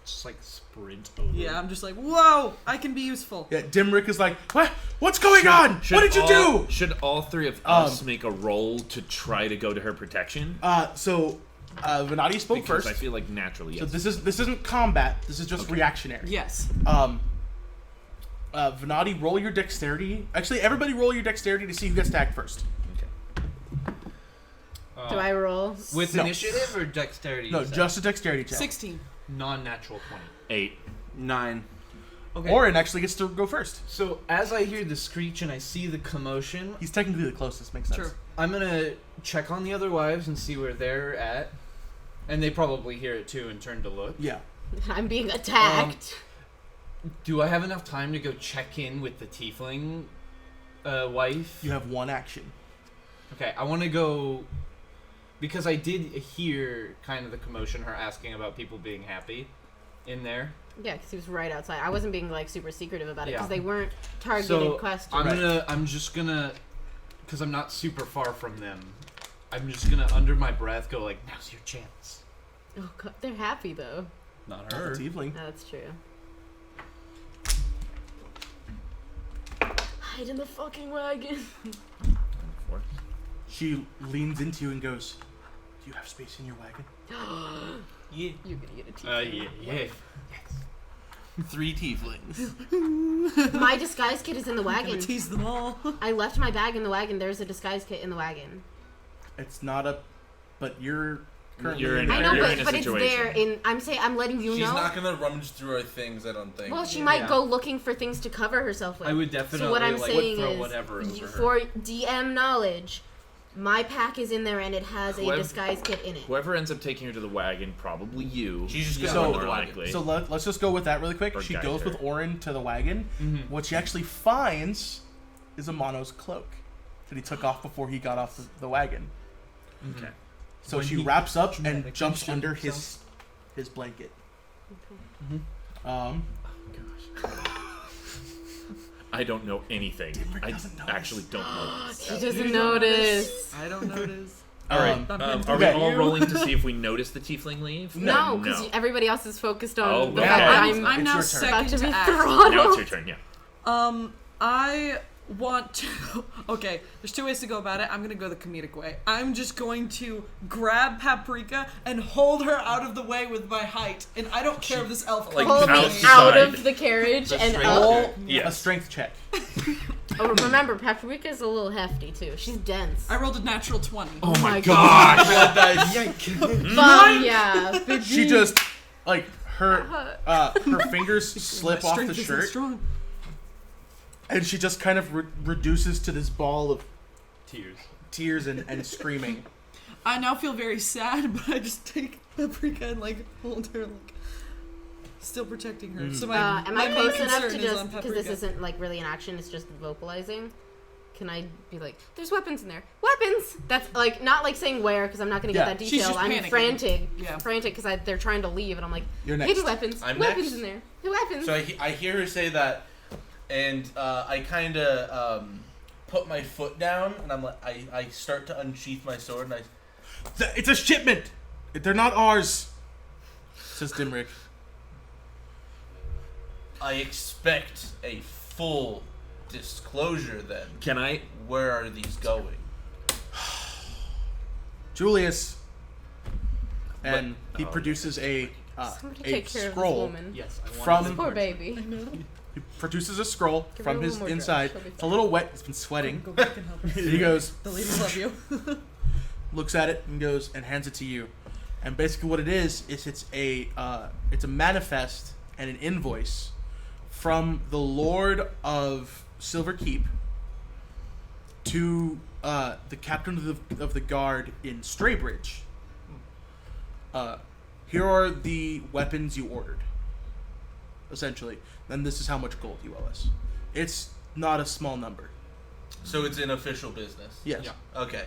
Just like sprint over. Yeah, I'm just like, whoa, I can be useful. Yeah, Dimrick is like, what? What's going on? What did you do? Should all three of us make a roll to try to go to her protection? So Venati spoke Because first. I feel like naturally, So yes. this isn't combat. This is just Okay. reactionary. Yes. Venati, roll your dexterity. Actually, everybody roll your dexterity to see who gets attacked first. Do I roll? With No. initiative or dexterity? No, you said? just a dexterity check. 16. non-natural 20. 8. 9. Okay. Orin actually gets to go first. So as I hear the screech and I see the commotion, He's technically the closest. Makes sense. True. I'm gonna check on the other wives and see where they're at, and they probably hear it too and turn to look. Yeah. I'm being attacked. Do I have enough time to go check in with the tiefling wife? You have one action. Okay, I want to go because I did hear kind of the commotion, her asking about people being happy in there. Yeah, because he was right outside. I wasn't being like super secretive about it because Yeah. they weren't targeted So questions. I'm just gonna, because I'm not super far from them. I'm just gonna under my breath go like, "Now's your chance." Oh god, they're happy though. Not The her. tiefling. No, that's true. Hide in the fucking wagon. She leans into you and goes, "Do you have space in your wagon?" Yeah. You're gonna get a tiefling. Yeah. 3 tieflings. My disguise kit is in the I'm gonna wagon. tease them all. I left my bag in the wagon. There's a disguise kit in the wagon. It's not a, but you're currently. You're in I know, You're in a but it's situation. there. I'm letting you She's know. not gonna rummage through our things, I don't think. Well, she might Yeah. go looking for things to cover herself with. I would definitely So what I'm like saying throw is, whatever over her. for DM knowledge, my pack is in there and it has a Whoever- disguise kit in it. Whoever ends up taking her to the wagon, probably you. She's just gonna So- go more to the wagon. likely. So let's just go with that really quick. Or She guide goes her. with Orin to the wagon. Mm-hmm. What she actually finds is a Mono's cloak that he took off before he got off the wagon. Okay. So When she he wraps up and dramatically jumps showed under himself. his blanket. Gosh. I don't know anything. Dimrick I doesn't notice. actually don't know. She doesn't notice. I don't notice. All right. I'm Are we Okay. all rolling to see if we notice the tiefling leave? No, because everybody else is focused on Oh, the okay. fact that I'm It's now your turn. about second to to be act. Now it's throttled. your turn. Yeah. I want to... Okay, there's two ways to go about it. I'm going to go the comedic way. I'm just going to grab Paprika and hold her out of the way with my height. And I don't care if this elf Like, Pull me outside. out of the carriage and straight up. up. Yes. A strength check. Oh, remember, Paprika's a little hefty too. She's dense. I rolled a natural 20. Oh my God. gosh! Fuck yeah. She just, like, her fingers slip My off strength the isn't shirt, strong. and she just kind of reduces to this ball of Tears. and screaming. I now feel very sad, but I just take Paprika and, like, hold her, like, still protecting her. So my, Am my I main close enough concern to is just, on because Paprika. this isn't like really an action, it's just vocalizing? Can I be like, there's weapons in there. Weapons! That's like, not like saying where, because I'm not going to get Yeah. that She's detail. just I'm panicking. frantic. Yeah. Frantic because they're trying to leave, and I'm like, You're next. hidden weapons. I'm weapons next. in there. Weapons. So I hear her say that, and I kind of put my foot down, and I'm like, I start to unsheath my sword, and It's a shipment. They're not ours. Says Dimrick. I expect a full disclosure. Then Can I? where are these going? Julius. And he oh, produces a Somebody a take care of this scroll woman. Yes, I want from to Poor baby. he produces a scroll Give her from a his little more inside. drugs, she'll be It's a little wet. It's been sweating. Go back and help her. He goes, The ladies love you. looks at it and goes and hands it to you. And basically what it is it's a manifest and an invoice from the Lord of Silver Keep to the captain of the guard in Straybridge. Here are the weapons you ordered. Essentially. Then this is how much gold you owe us. It's not a small number. So it's in official business. Yes. Yeah. Okay.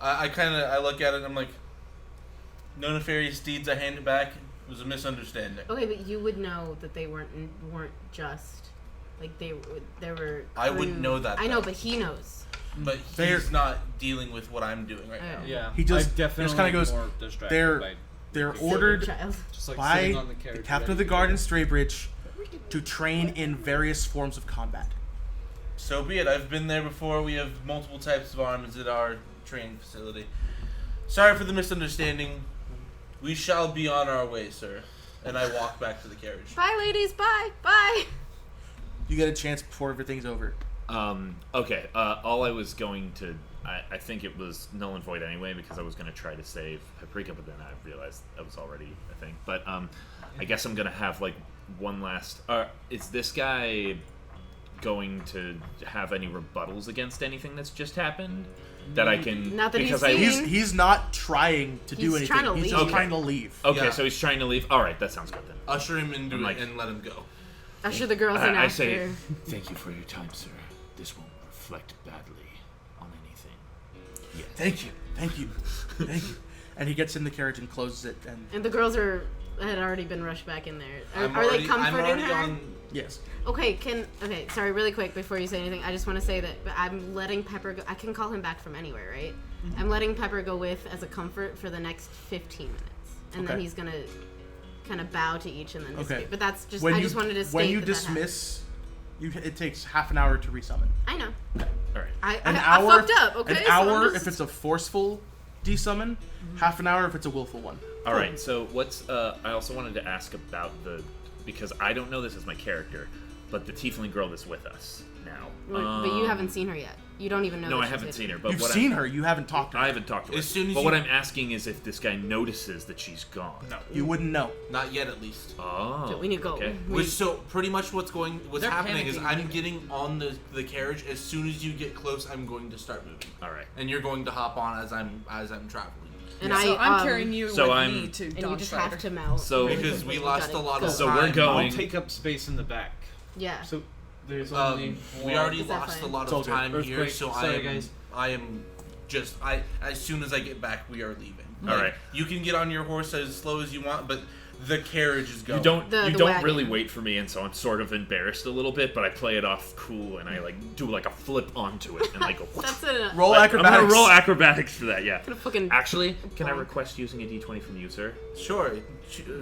I look at it and I'm like, no nefarious deeds. I hand it back. It was a misunderstanding. Okay, but you would know that they weren't just like they were. I wouldn't crew- know that, I know, though. but he knows. But They're- he's not dealing with what I'm doing right now. Oh. Yeah, He just- I definitely kinda goes, more distracted they're- by They're Silver ordered child. just like by sitting on the the carriage. captain of the guard in Straybridge to train in various forms of combat. So be it. I've been there before. We have multiple types of arms at our training facility. Sorry for the misunderstanding. We shall be on our way, sir. And I walk back to the carriage. Bye, ladies. Bye. Bye. You get a chance before everything's over. Okay. All I was going to, I think it was null and void anyway because I was going to try to save Paprika, but then I realized that was already a thing. But I guess I'm going to have like one last. Is this guy going to have any rebuttals against anything that's just happened that I can? Not that he's because seen. He's not trying to do He's anything. trying to He's leave. just Okay. trying to leave. Okay, Yeah. so he's trying to leave. All right, that sounds good then. Usher him into I'm it like- and let him go. Usher the girls in I after. say, thank you for your time, sir. This won't reflect badly on anything. Yes. Thank you. Thank you. Thank you. And he gets in the carriage and closes it. And And the girls had already been rushed back in there. Are I'm they already- comforting I'm already her? on. yes. Okay, sorry, really quick before you say anything, I just want to say that I'm letting Pepper go. I can call him back from anywhere, right? Mm-hmm. I'm letting Pepper go with as a comfort for the next 15 minutes. And then Okay. he's going to kind of bow to each and then Okay. escape. But that's just, When I you, just wanted to state when you that that happened. dismiss, it takes half an hour to resummon. I know. All right. I An I hour. fucked up, okay? An So I'm hour just- if it's a forceful desummon. Half an hour if it's a willful one. All right. So what's? I also wanted to ask about because I don't know this as my character, but the tiefling girl that's with us now. But you haven't seen her yet. You don't even know. No, that I she's haven't hidden. seen her. But You've what seen her. You haven't talked to her. I haven't talked to her. As soon as but you- what I'm asking is if this guy notices that she's gone. No, You wouldn't know. not yet, at least. Oh. So we need to go. Okay. Which so pretty much what's They're happening is panicking. I'm getting on the carriage. As soon as you get close, I'm going to start moving, All right. and you're going to hop on as I'm traveling. And So I'm I carrying you So with I'm- me to And you Dawn just Strider. have to mount. So- Because we lost a lot of So time. we're going- I'll take up space in the back. Yeah. So there's only We one- already Is that lost a fine? lot It's all of good. time here, Earthquake. so Sorry, guys. I am just as soon as I get back, we are leaving. All right. You can get on your horse as slow as you want, but the carriage is going. You don't The don't really wagon. wait for me, and so I'm sort of embarrassed a little bit, but I play it off cool, and I like do like a flip onto it, and like go. That's it. Roll I'm acrobatics. gonna roll acrobatics for that. Yeah. Gonna fucking Actually, can I bonk. request using a d20 from you, sir? Sure.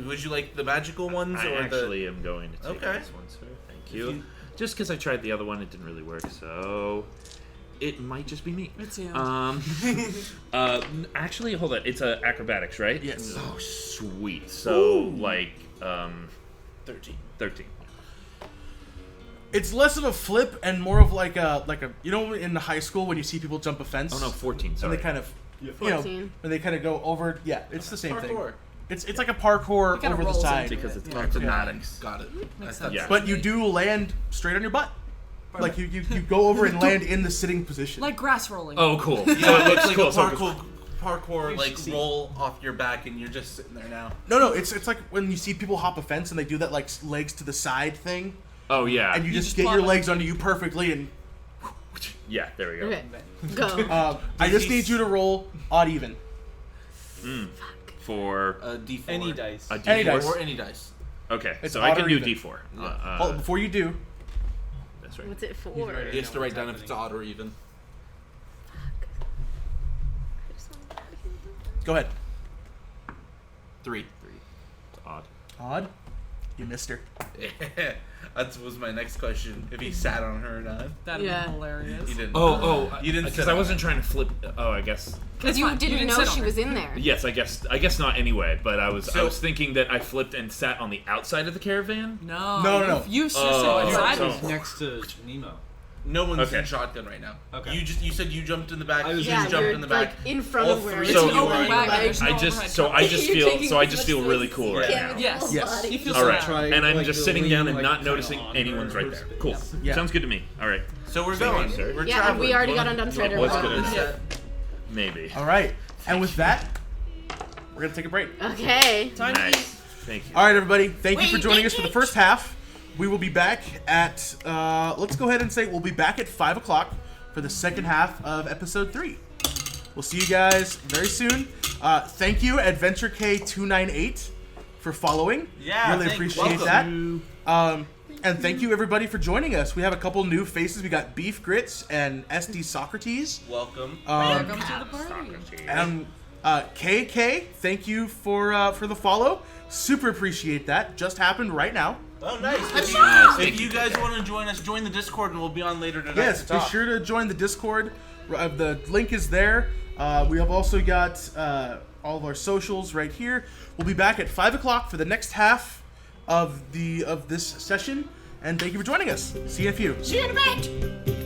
Would you like the magical ones I or actually am going to take Okay. this one, sir. Thank you. just because I tried the other one, it didn't really work. So it might just be me. It's you. Actually, hold on. It's acrobatics, right? Yes. Oh, sweet. So 13. 13. It's less of a flip and more of like a you know, in the high school when you see people jump a fence. Oh no, 14. And Sorry. they kind of, you know, 14. when they kind of go over. Yeah, it's the same thing. Parkour. It's like a parkour It kinda over the rolls side. into because it, it's yeah. acrobatics. Got it. Makes I thought- sense. But you do land straight on your butt. Like you go over and land in the sitting position. Like grass rolling. Oh, cool. Yeah, So it it's looks like cool. a So it looks- parkour like roll off your back, and you're just sitting there now. No, it's like when you see people hop a fence and they do that like legs to the side thing, Oh yeah. and you just just get plop your it. legs under you perfectly. And Yeah. There we go. Okay. Go. I just need you to roll odd even. For A D4. Any dice. a D4. Any dice. Or any dice. Okay. It's So I odd can or do even. D4. Well, before you do, That's right. What's it for? right. You have to write down if it's odd or even. go ahead. 3. It's odd. Odd. You missed her. That was my next question. If he sat on her or not. That'd Yeah. be hilarious. He didn't. You didn't because sit I on wasn't it. trying to flip. Oh, I guess. Because you fine. didn't You didn't know sit on she her. was in there. Yes, I guess not anyway. But I was So- thinking that I flipped and sat on the outside of the caravan. No. No. You Oh, sit inside so- of it. Next to Nemo. No one's Okay. in shotgun right now. Okay. You said you jumped in the back. I was He Yeah, just jumped you're in the like back. in front All of where three it's of It's you an are open in wagon. the back. There's no I overhead just truck. I just You're feel taking so I as just much feel really space cool as right you now. can. Yes. Yes. He feels All so right, bad. and I'm like, just the sitting down lean, and like, not kinda noticing on anyone's her right there. space. Cool. Yeah. Sounds good to me. All right. So we're So going. sir. We're Yeah, traveling. we already You got wanna- undone What's Strider. good enough? Yeah. Maybe. All right. And with that, we're gonna take a break. Okay. Nice. Thank you. All right, everybody. Thank you for Wait, joining wait, us for the wait. first half. We will be back at. Let's go ahead and say we'll be back at 5 o'clock for the second half of episode 3. We'll see you guys very soon. Thank you, Adventure K298, for following. Yeah, really appreciate welcome. that. And thank you everybody for joining us. We have a couple new faces. We got Beef Grits and SD Socrates. Welcome. Welcome to the party. And KK, thank you for the follow. Super appreciate that. Just happened right now. Oh, nice. If you, Nice. if you guys want to join us, join the Discord, and we'll be on later tonight. Yes, to be talk. sure to join the Discord. The link is there. We have also got all of our socials right here. We'll be back at 5 o'clock for the next half of this session. And thank you for joining us. See you in a few. See you in a bit.